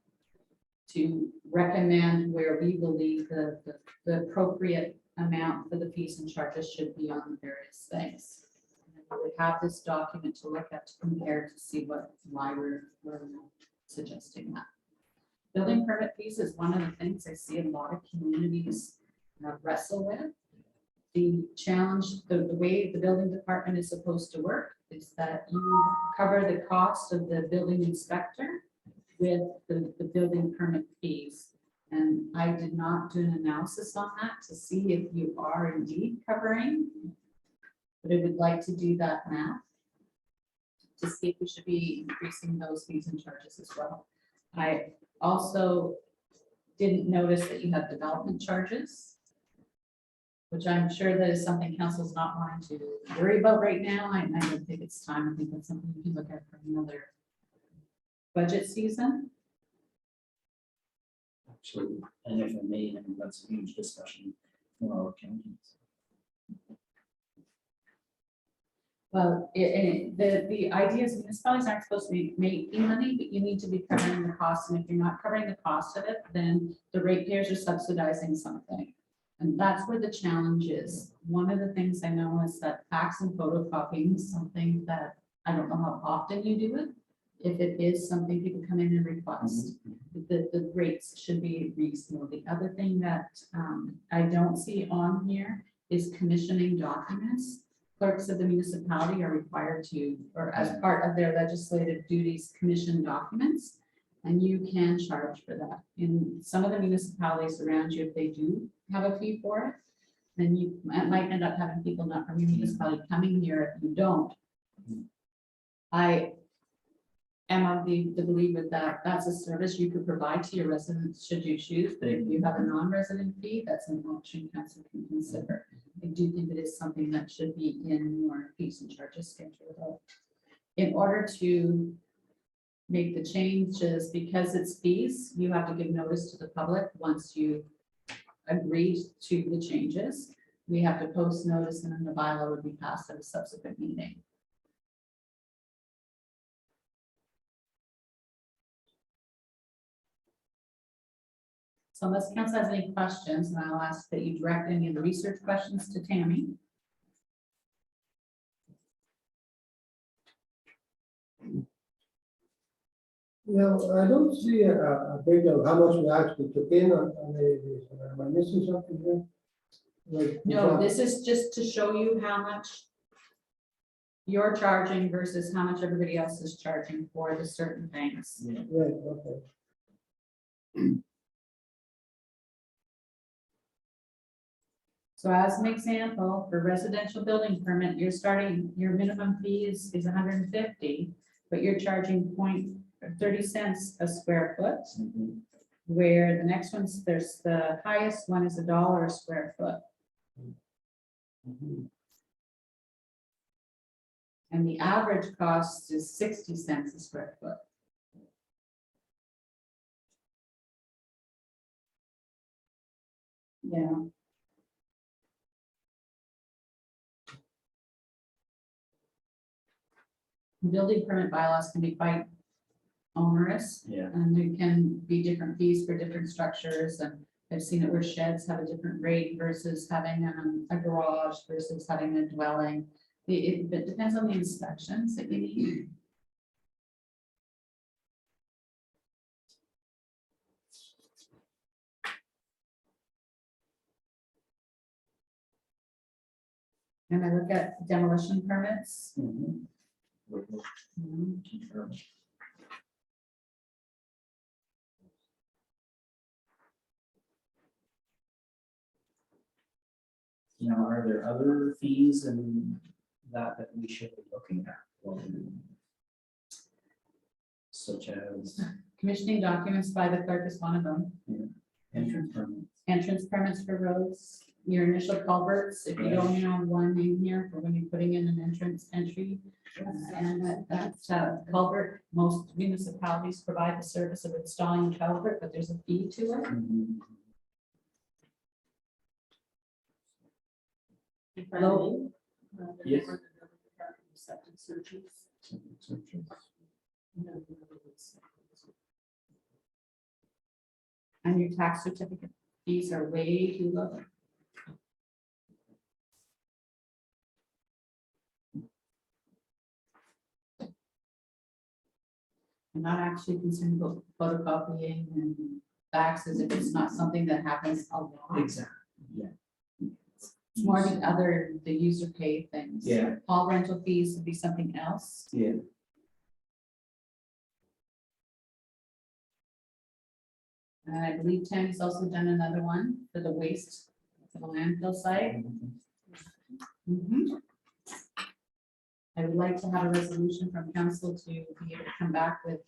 to recommend where we believe the appropriate amount for the fees and charges should be on the various things. And we would have this document to look at to compare to see why we're suggesting that. Building permit fees is one of the things I see a lot of communities wrestle with. The challenge, the way the building department is supposed to work is that you cover the cost of the building inspector with the building permit fees. And I did not do an analysis on that to see if you are indeed covering, but I would like to do that math to see if we should be increasing those fees and charges as well. I also didn't notice that you have development charges, which I'm sure that is something council's not wanting to worry about right now. I don't think it's time. I think that's something you can look at for another budget season.
Absolutely. And if I may, I mean, that's a huge discussion for our counties.
Well, the idea is municipalities aren't supposed to be making money, but you need to be covering the cost. And if you're not covering the cost of it, then the ratepayers are subsidizing something. And that's where the challenge is. One of the things I know is that fax and photocopying is something that I don't know how often you do it. If it is something people come in and request, the rates should be reasonable. The other thing that I don't see on here is commissioning documents. Clerks of the municipality are required to, or as part of their legislative duties, commission documents. And you can charge for that. In some of the municipalities around you, if they do have a fee for it, then you might end up having people not from your municipality coming here if you don't. I am of the believer that that's a service you could provide to your residents should you choose, but if you have a non-resident fee, that's an option council can consider. I do think it is something that should be in your fees and charges schedule. In order to make the changes, because it's fees, you have to give notice to the public once you agree to the changes. We have to post notice and then the bylaw would be passed at a subsequent meeting. So unless council has any questions, and I'll ask that you direct any of the research questions to Tammy.
I don't see a breakdown of how much we actually took in on any of these. Am I missing something here? Like,
No, this is just to show you how much you're charging versus how much everybody else is charging for the certain things.
Yeah.
Right, okay.
So as an example, for residential building permit, you're starting, your minimum fee is 150, but you're charging 30 cents a square foot.
Mhm.
Where the next one's, there's the highest one is $1 a square foot.
Mhm.
And the average cost is 60 cents a square foot. Yeah. Building permit bylaws can be quite onerous,
Yeah.
and there can be different fees for different structures, and I've seen it where sheds have a different rate versus having a garage versus having a dwelling. It depends on the inspections that you need. And I look at demolition permits.
Mhm. Now, are there other fees and that we should be looking at? Such as
Commissioning documents by the clerk is one of them.
entrance permits?
Entrance permits for roads, your initial culverts, if you only have one in here for when you're putting in an entrance entry. And that's culvert, most municipalities provide the service of installing a culvert, but there's a fee to it.
Mhm.
If I
Hello?
may,
Yes.
Septic searches.
And your tax certificate fees are way too low. I'm not actually concerned about photocopying and faxes if it's not something that happens a lot.
Exactly, yeah.
It's more the user paid things.
Yeah.
All rental fees would be something else.
Yeah.
And I believe Tammy's also done another one for the waste, for the landfill site. Mhm. I would like to have a resolution from council to be able to come back with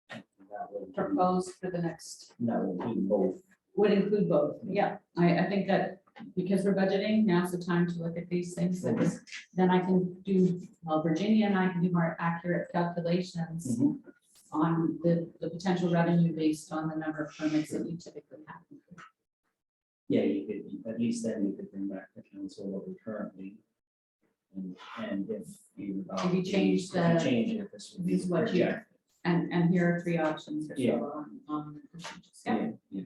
That would-
proposed for the next,
That would do both.
would include both. Yeah, I think that because we're budgeting, now's the time to look at these things. Because then I can do, well, Virginia and I can do more accurate calculations
Mhm.
on the potential revenue based on the number of permits that you typically have.
Yeah, you could, at least then you could bring back to council what we currently. And if you.
If you change
if you
the-
change it, this would be
this is what you-
projected.
And here are three options or
Yeah.
so on the percentages. Yeah.
Yeah.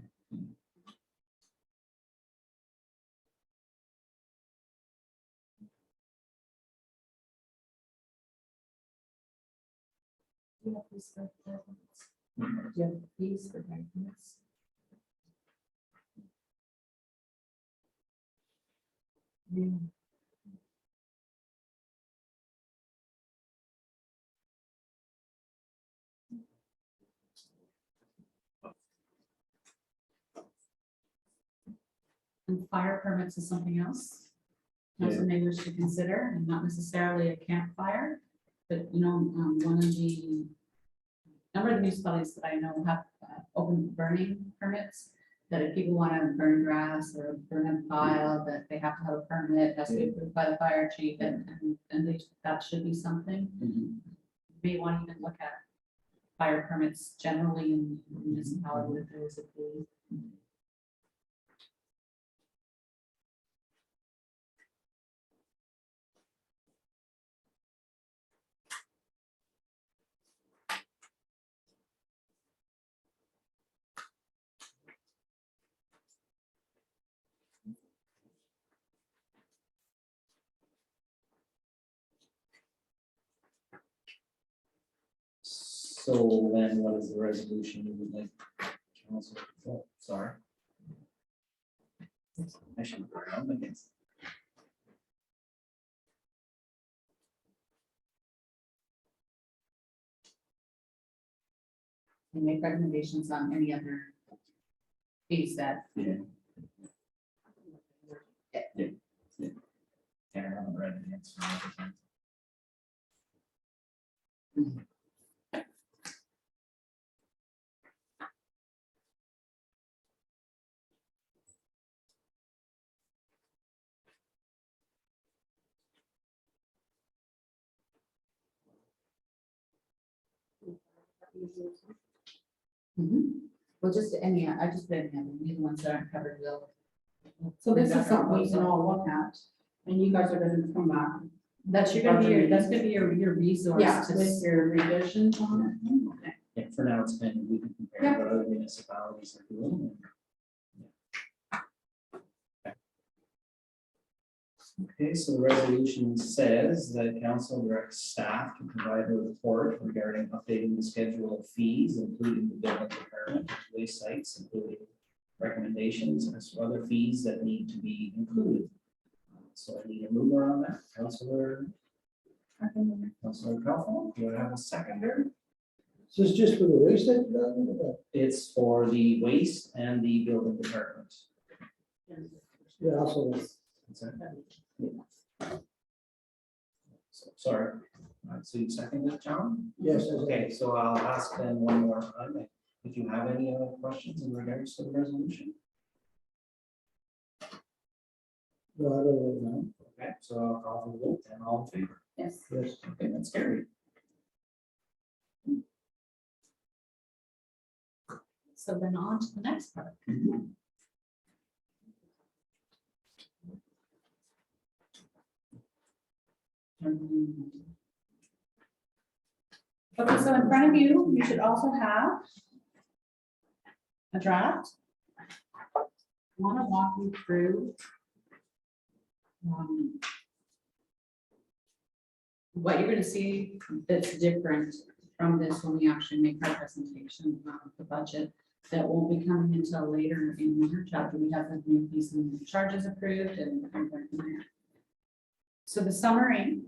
Yeah, please go ahead. Yeah, fees for maintenance. Yeah. And fire permits is something else. Council may wish to consider, and not necessarily a campfire, but one of the number of the municipalities that I know have open burning permits. That if people want to burn grass or burn a pile, that they have to have a permit, it has to be approved by the fire chief, and that should be something.
Mhm.
May want to even look at fire permits generally in municipality that there is a police.
So then what is the resolution you would like council, oh, sorry. I should go around against.
And make recommendations on any other fees that.
Yeah. Yeah, I haven't read it yet, so I don't know.
Well, just any, I just put any other, the ones that aren't covered will.
So this is something we can all look at, and you guys are gonna come back.
That's gonna be your resource.
Yeah,
to
with your revisions on it. Okay.
Yeah, for now, it's been, we can compare what other municipalities are doing. Okay, so the resolution says that council directs staff to provide a report regarding updating the schedule of fees, including the building department, waste sites, including recommendations as to other fees that need to be included. So I need a mover on that, Councilor Kaufman, do I have a seconder?
Is this just for the waste that you're talking about?
It's for the waste and the building department.
Yeah, also,
Is that- yeah. So, sorry, so you seconded, John?
yes,
Okay, so I'll ask then one more time, if you have any other questions in regards to the resolution?
no, I don't know.
No? Okay, so I'll call for the vote, and all in favor?
Yes.
Yes,
Okay, that's carried.
So then on to the next part.
Okay, so in front of you, you should also have a draft.
I want to walk you through what you're going to see that's different from this when we actually make our presentation of the budget. That won't be coming until later in March after we have the new piece and charges approved and I'm going from there. So the summary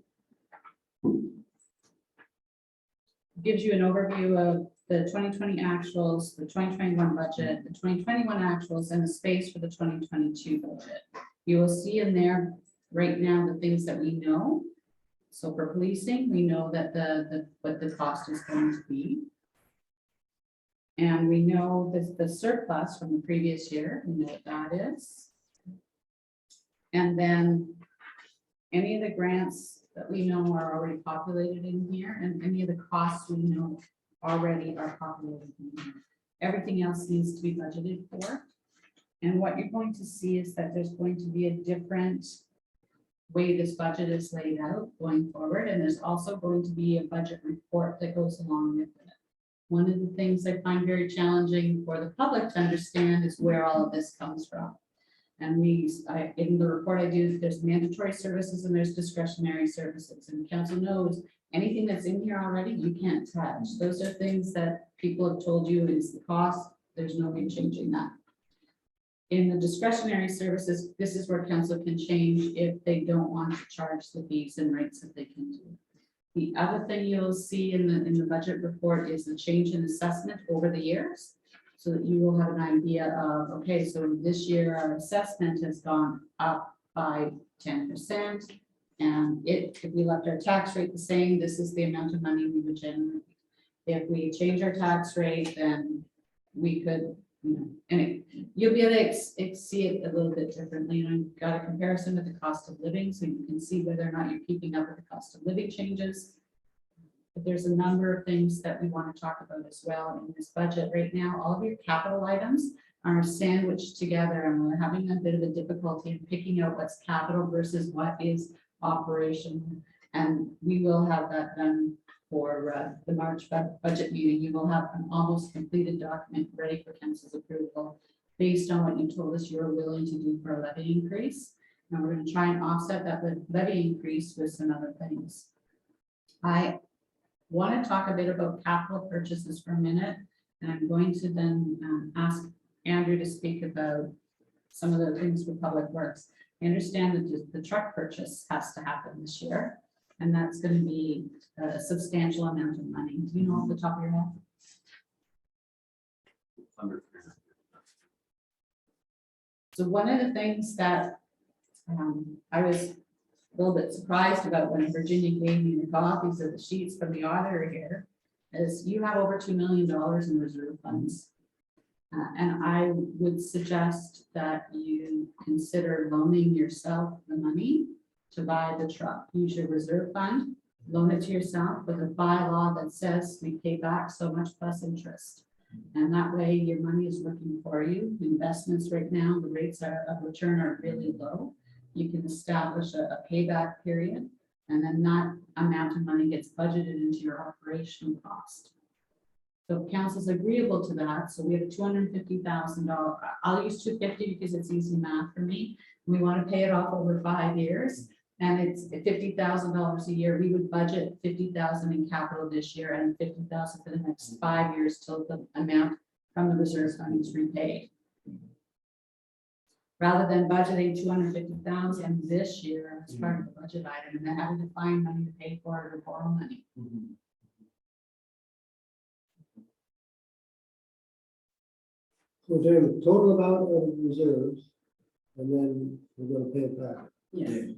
gives you an overview of the 2020 actuals, the 2021 budget, the 2021 actuals, and the space for the 2022 budget. You will see in there right now the things that we know. So for policing, we know that what the cost is going to be. And we know the surplus from the previous year, we know what that is. And then any of the grants that we know are already populated in here, and any of the costs we know already are populated in here. Everything else needs to be budgeted for. And what you're going to see is that there's going to be a different way this budget is laid out going forward, and there's also going to be a budget report that goes along with it. One of the things I find very challenging for the public to understand is where all of this comes from. And in the report I do, there's mandatory services and there's discretionary services, and council knows anything that's in here already, you can't touch. Those are things that people have told you is the cost. There's no way changing that. In the discretionary services, this is where council can change if they don't want to charge the fees and rates that they can do. The other thing you'll see in the budget report is the change in assessment over the years. so that you will have an idea of, okay, so this year our assessment has gone up by 10%. And if we left our tax rate the same, this is the amount of money we would generate. If we change our tax rate, then we could, you'll be able to see it a little bit differently. And I've got a comparison with the cost of living, so you can see whether or not you're keeping up with the cost of living changes. But there's a number of things that we want to talk about as well in this budget. Right now, all of your capital items are sandwiched together, and we're having a bit of a difficulty in picking out what's capital versus what is operational. And we will have that done for the March budget meeting. You will have an almost completed document ready for council's approval based on what you told us you were willing to do for a levy increase. And we're going to try and offset that levy increase with some other things. I want to talk a bit about capital purchases for a minute, and I'm going to then ask Andrew to speak about some of the things for Public Works. I understand that the truck purchase has to happen this year, and that's going to be a substantial amount of money. Do you know off the top of your head?
Under
So one of the things that I was a little bit surprised about when Virginia gave me the copies of the sheets from the auditor here is you have over $2 million in reserve funds. And I would suggest that you consider loaning yourself the money to buy the truck. Use your reserve fund, loan it to yourself with a bylaw that says we pay back so much plus interest. And that way your money is working for you. Investments right now, the rates of return are really low. You can establish a payback period, and then that amount of money gets budgeted into your operational cost. So if council's agreeable to that, so we have a $250,000. I'll use 250 because it's easy math for me. We want to pay it off over 5 years, and it's $50,000 a year. We would budget $50,000 in capital this year and $50,000 for the next 5 years till the amount from the reserve fund is repaid. Rather than budgeting $250,000 this year as part of the budget item and then having to find money to pay for it or borrow money.
So we're doing the total amount of reserves, and then we're gonna pay it back.
Yes.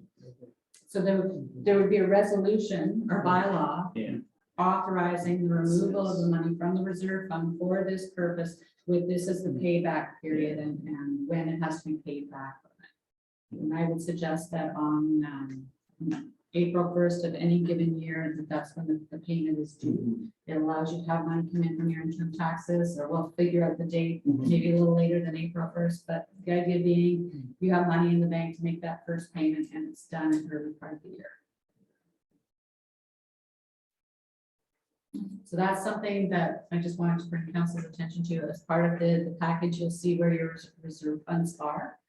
So there would be a resolution or bylaw
Yeah.
authorizing the removal of the money from the reserve fund for this purpose with this as the payback period and when it has to be paid back. And I would suggest that on April 1st of any given year, that's when the payment is due. It allows you to have money come in from your interim taxes, or we'll figure out the date, maybe a little later than April 1st, but the idea being you have money in the bank to make that first payment and it's done in the early part of the year. So that's something that I just wanted to bring council's attention to as part of the package. You'll see where your reserve funds are.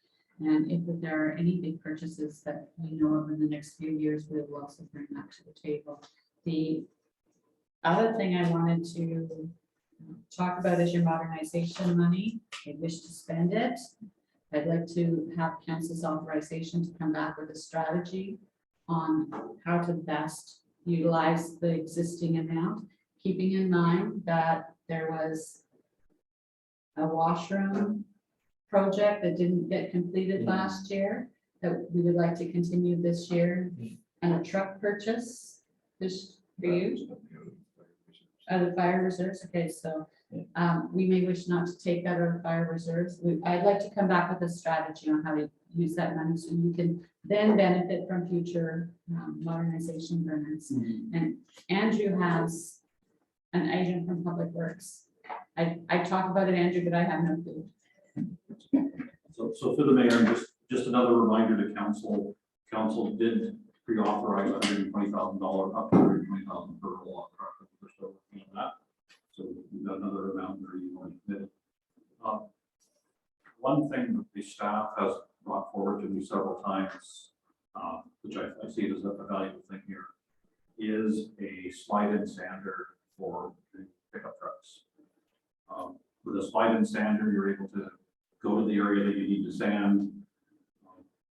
And if there are any big purchases that we know of in the next few years, we will also bring that to the table. The other thing I wanted to talk about is your modernization money. I wish to spend it. I'd like to have council's authorization to come back with a strategy on how to best utilize the existing amount, keeping in mind that there was a washroom project that didn't get completed last year that we would like to continue this year, and a truck purchase this for you. The fire reserves, okay, so we may wish not to take that out of fire reserves. I'd like to come back with a strategy on how to use that money so you can then benefit from future modernization grants. And Andrew has an agent from Public Works. I talk about it, Andrew, but I have no clue.
So for the mayor, just another reminder to council, council did pre-authorize $120,000 up to $120,000 per roll truck. We're still working on that. So we've got another amount there you want to commit. One thing that the staff has brought forward to me several times, which I see as a valuable thing here, is a slide-in sander for the pickup trucks. With a slide-in sander, you're able to go to the area that you need to sand.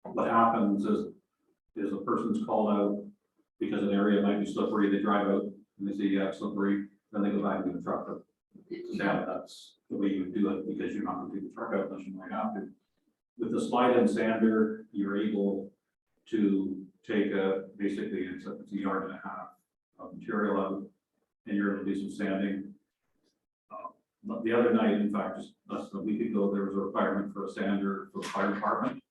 What happens is a person's called out because an area might be slippery, they drive out and they say, yeah, it's slippery, then they go back to the truck to sand. the way you would do it, because you're not gonna do the truck out unless you might have to. With the slide and sander, you're able to take basically it's a yard and a half of material out, and you're able to do some sanding. But the other night, in fact, just less than a week ago, there was a requirement for a sander for the fire department.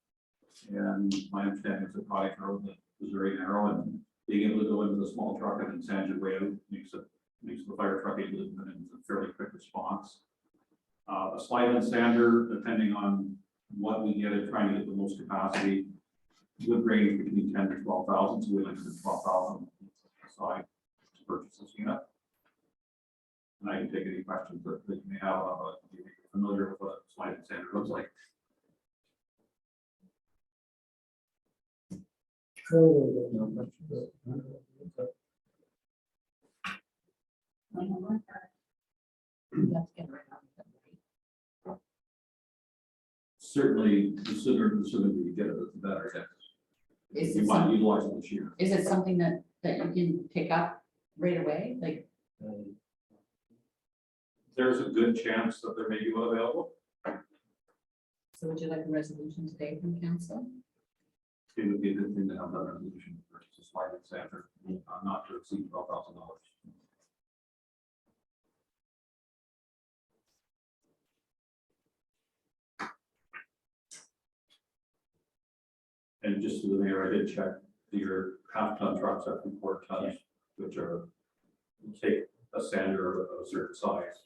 And my understanding is that Project Road that was very narrow, and being able to go into the small truck and then sand your way out makes the fire truck able to, and it's a fairly quick response. A slide and sander, depending on what we get at trying to get the most capacity, would range between 10 to 12,000, so we like to 12,000 aside to purchase this unit. And I can take any questions that you may have about if you're familiar with what a slide and sander looks like. Certainly, the sooner we get it, the better. Yes.
Is
You
it
might
some,
utilize it this year.
is it something that you can pick up right away? Like,
There's a good chance that there may be one available.
so would you like a resolution today from council?
It would be a good thing to have that resolution versus a slide and sander, not to exceed $12,000. And just to the mayor, I did check your half-ton trucks up to 4 tons, which are take a sander of a certain size.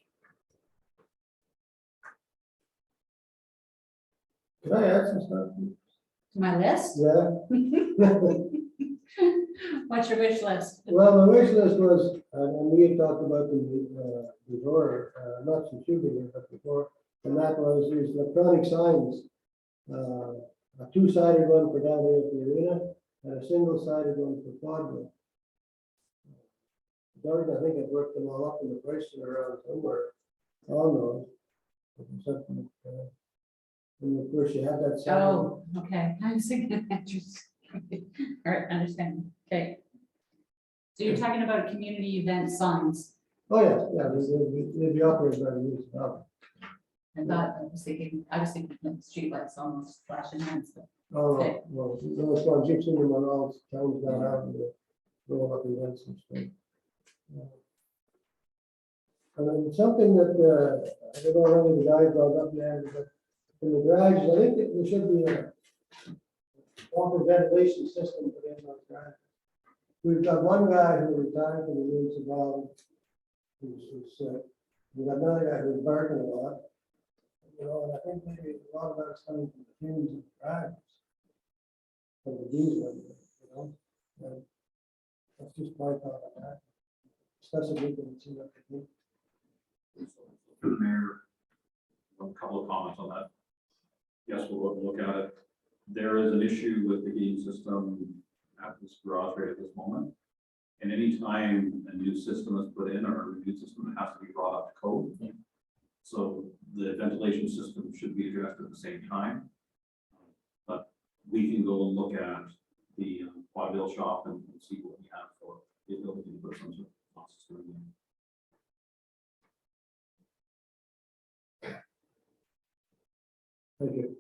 Can I add some stuff?
To my list?
Yeah.
What's your wish list?
Well, my wish list was, and we had talked about the before, not since you've been here, but before, and that was these electronic signs. A two-sided one for down here at the arena, and a single-sided one for Quadville. Jordan, I think it worked them all up in the price around somewhere on those. Something, and of course, you have that sign.
Oh, okay. I was thinking of Andrews. All right, understand. Okay. So you're talking about community event signs.
Oh, yeah, they'd be operated by the municipality.
I thought, I was thinking of streetlights almost flashing lights, but
Oh,
Okay.
well, those ones, you've seen them on all towns that have the roll up events and stuff. And then something that, I don't know whether the guy brought up there, but in the garage, I think that there should be a proper ventilation system put in those garages. We've got one guy who retired from the municipality, who's sick. We've got another guy who's barking a lot. You know, and I think maybe a lot of that's coming from the fumes in the garages. From the diesel, you know, and that's just my thought on that. Especially we can see what they do.
Mayor, a couple of comments on that. Yes, we'll look at it. There is an issue with the heating system at this garage right at this moment. And anytime a new system is put in or a new system, it has to be brought up to code.
Yeah.
So the ventilation system should be addressed at the same time. But we can go and look at the Quadville shop and see what we have for the ability to put some sort of system in.
Thank you.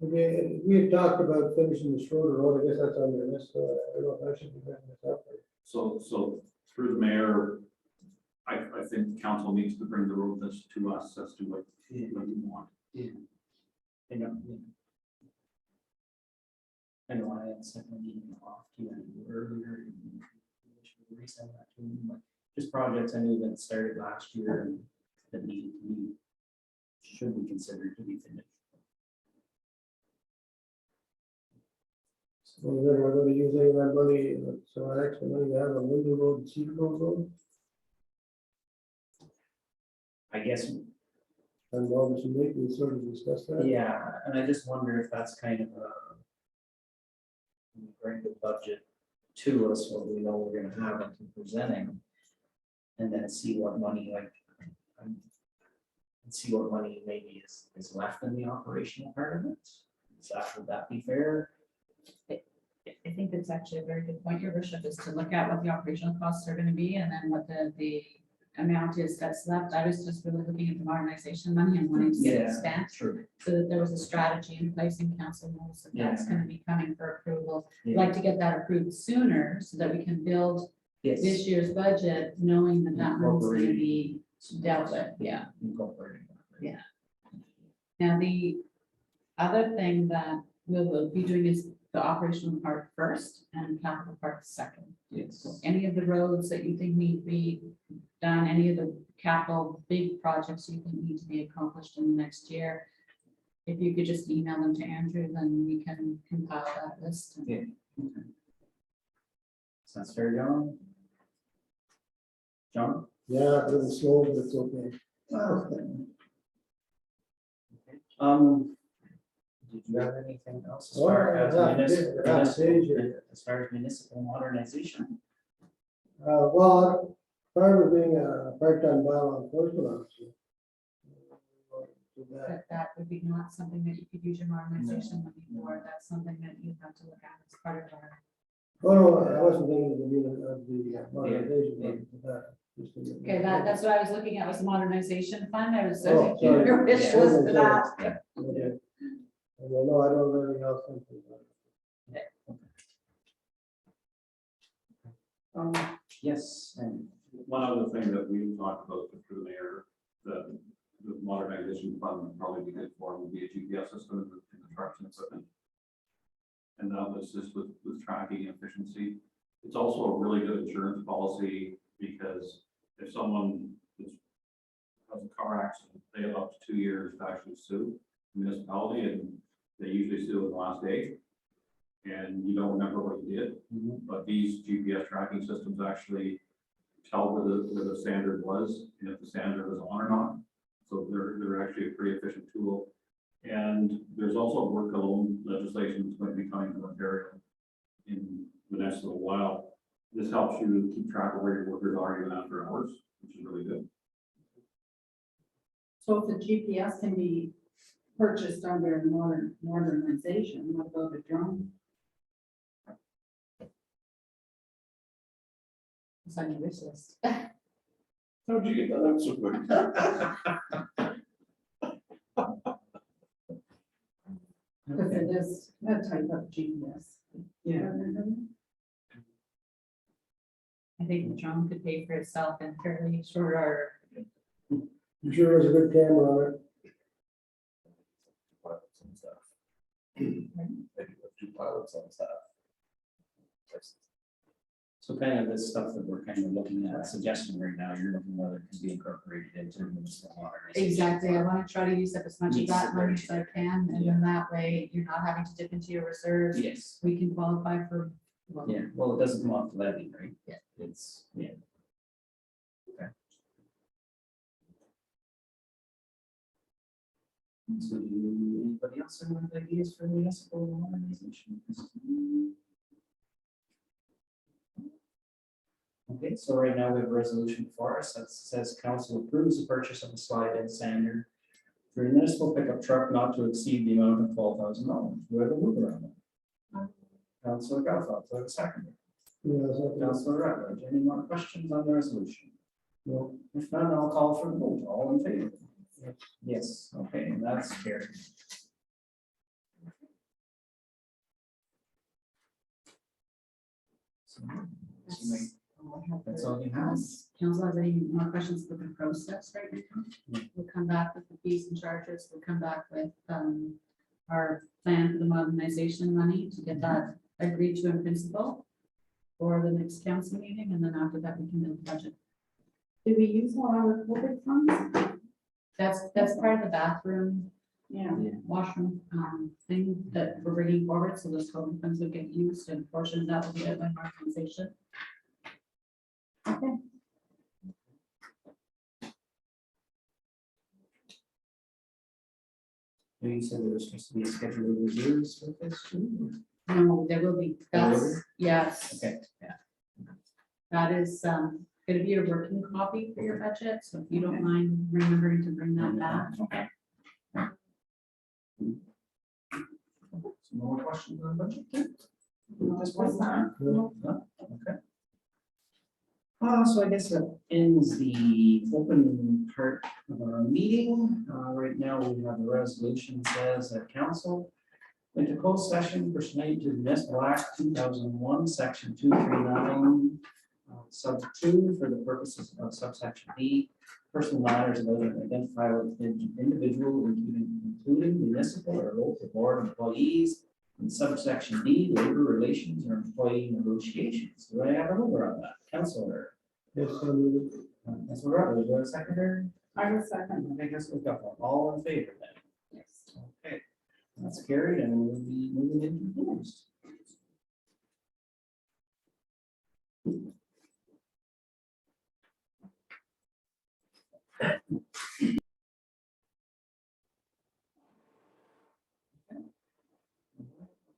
Okay, we had talked about finishing the Schroeder Road, I guess that's on your list, so I don't know if I should be bringing this up.
So through the mayor, I think the council needs to bring the road list to us as to what you want.
I know. I know I had sent an email off to you earlier. And we should resend that to him, but just projects I knew that started last year and that need should be considered to be finished.
So then we're gonna use any of that money, so our extra money we have on Window Road and Cedar Grove Road,
I guess,
and Robinson Lake, we sort of discussed that.
yeah, and I just wonder if that's kind of bring the budget to us, what we know we're gonna have it presenting. And then see what money and see what money maybe is left in the operational part of it. Would that be fair?
I think that's actually a very good point, your worship, is to look at what the operational costs are gonna be and then what the amount is that's left. I was just really looking at the modernization money and wanting to see it
Yeah,
spent.
true.
So that there was a strategy in place and council knows that that's
Yeah.
gonna be coming for approval. I'd
Yeah.
like to get that approved sooner so that we can build this
Yes.
year's budget, knowing that that money's gonna
Incorporated.
be dealt with, yeah.
Incorporated.
Yeah. Now, the other thing that we will be doing is the operational part first and capital part second.
Yes.
So any of the roads that you think need to be done, any of the capital big projects you think need to be accomplished in the next year, if you could just email them to Andrew, then we can compile that list.
Yeah. Okay. Sounds fair, John? John?
Yeah, a little slow, but it's okay.
Did you have anything else as
Oh,
far as
yeah,
municipal,
yeah,
as far as municipal modernization?
Well, part of being a part-time bylaw enforcement officer. Do that.
But that would be not something that you could use your modernization money for. That's something that you have to look at as part of our.
Oh, no, I wasn't thinking of the meaning of the modernization. but that, just to get-
Okay, that's what I was looking at, was the modernization fund. I was,
Oh, sorry.
your wish
Yeah.
was for that.
Okay. Well, no, I don't have anything else.
Yes, and
One other thing that we talked about through the mayor, that the modernization fund would probably be good for would be a GPS system in the trucks and equipment. And that was just with tracking efficiency. It's also a really good insurance policy because if someone has a car accident, they have up to 2 years to actually sue the municipality, and they usually sue in the last day. And you don't remember what you did, but these GPS tracking systems actually tell where the standard was and if the standard was on or not. So they're actually a pretty efficient tool. And there's also work alone legislation that's going to be coming to Ontario in the next little while. This helps you keep track of where your workers are even after hours, which is really good.
So if the GPS can be purchased under modernization, what about a drone?
It's on your wish list.
How'd you get that up so quick?
Because it is a type of GPS.
yeah,
I think the drone could pay for itself in fairly short order.
You sure there's a good camera on it?
so kind of this stuff that we're kind of looking at, suggesting right now, you're looking whether it can be incorporated into the municipal modernization.
Exactly. I want to try to use up as much of
Needs
that
to
money
break
as I can, and then that way you're not having to dip into your reserves.
Yes,
We can qualify for. well,
yeah, well, it doesn't come off the levy, right?
Yeah.
It's, yeah. Okay. So do anybody else have any ideas for municipal modernization? Okay, so right now we have a resolution for us that says council approves the purchase of a slide and sander for a municipal pickup truck not to exceed the amount of $12,000. We have a move around that. Councilor Gaufa, for the second.
Yeah, so-
Councilor Rutledge, any more questions on the resolution? No. If not, I'll call for the vote. All in favor? Yes, okay, and that's carried. So, that's all you have.
Unless council has any more questions for the process right now. We'll come back with the fees and charges. We'll come back with our plan for the modernization money to get that agreed to in principle for the next council meeting, and then after that, we can build the budget.
Did we use all our COVID funds?
That's part of the bathroom,
Yeah.
washroom thing that we're bringing forward, so those COVID funds will get used, and a portion of that will be out by modernization.
Okay.
You said there was supposed to be a schedule of reserves with this too?
No, there will be,
There will
that's, yes.
Okay.
That is gonna be a working copy for your budget, so if you don't mind remembering to bring that back.
Okay. So no more questions on budget? At this point?
No.
No? Okay. So I guess that ends the open part of our meeting. Right now, we have a resolution says that council went to closed session pursuant to Municipal Act 2001, section 239, sub 2, for the purposes of subsection B, personal matters about an identifiable individual, including municipal or local board employees, and subsection D, labor relations or employee negotiations. Do I have a mover on that? Councilor.
Yes, I mean,
Councilor Rutledge, do I have a seconder?
I was second.
I guess we've got all in favor then.
Yes.
Okay, that's carried and we'll be moving into closed.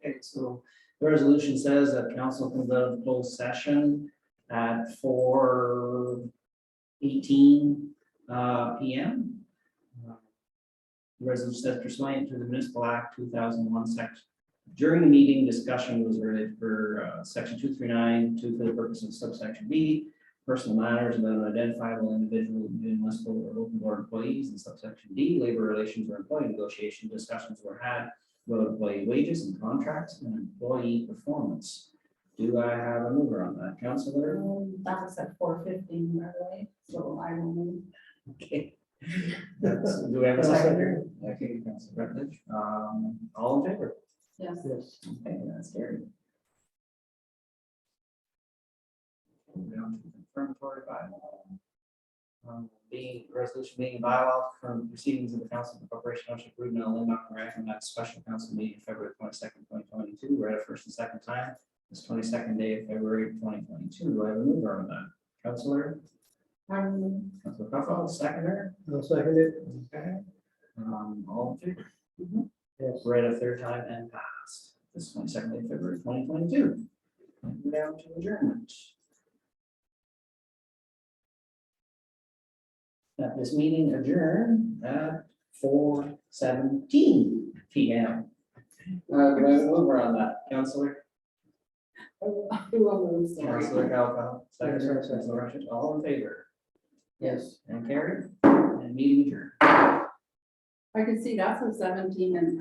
Okay, so the resolution says that council can go to closed session at 4:18 PM. The resolution says pursuant to the Municipal Act 2001 section. During the meeting, discussion was related for section 239, for the purpose of subsection B, personal matters about an identifiable individual, municipal or local board employees, and subsection D, labor relations or employee negotiation discussions were had about employee wages and contracts and employee performance. Do I have a mover on that, Councilor?
That was at 4:15, by the way, so I will move.
Okay. Do we have a second? Okay, Councilor Rutledge, all in favor?
Yes.
yes.
Okay, that's carried. Down to confirmatory bylaw. Being, resolution being a bylaw from proceedings of the council of the corporation township Rudin, Lindau, Rackham, that special council meeting February 22nd, 2022, read it first and second time, this 22nd day of February 2022. Do I have a mover on that? Councilor? Councilor Puffle, seconder?
I'll second it.
Okay. All in favor?
Yes.
Read a third time and passed. This 22nd day of February 2022. We're down to adjournment. That this meeting adjourned at 4:17 PM. Do I have a mover on that, Councilor? Councilor Calhoun, seconder,
Yes,
Councilor Rushing, all in favor?
Yes.
And carried, and meeting adjourned.
I can see that's a 17 and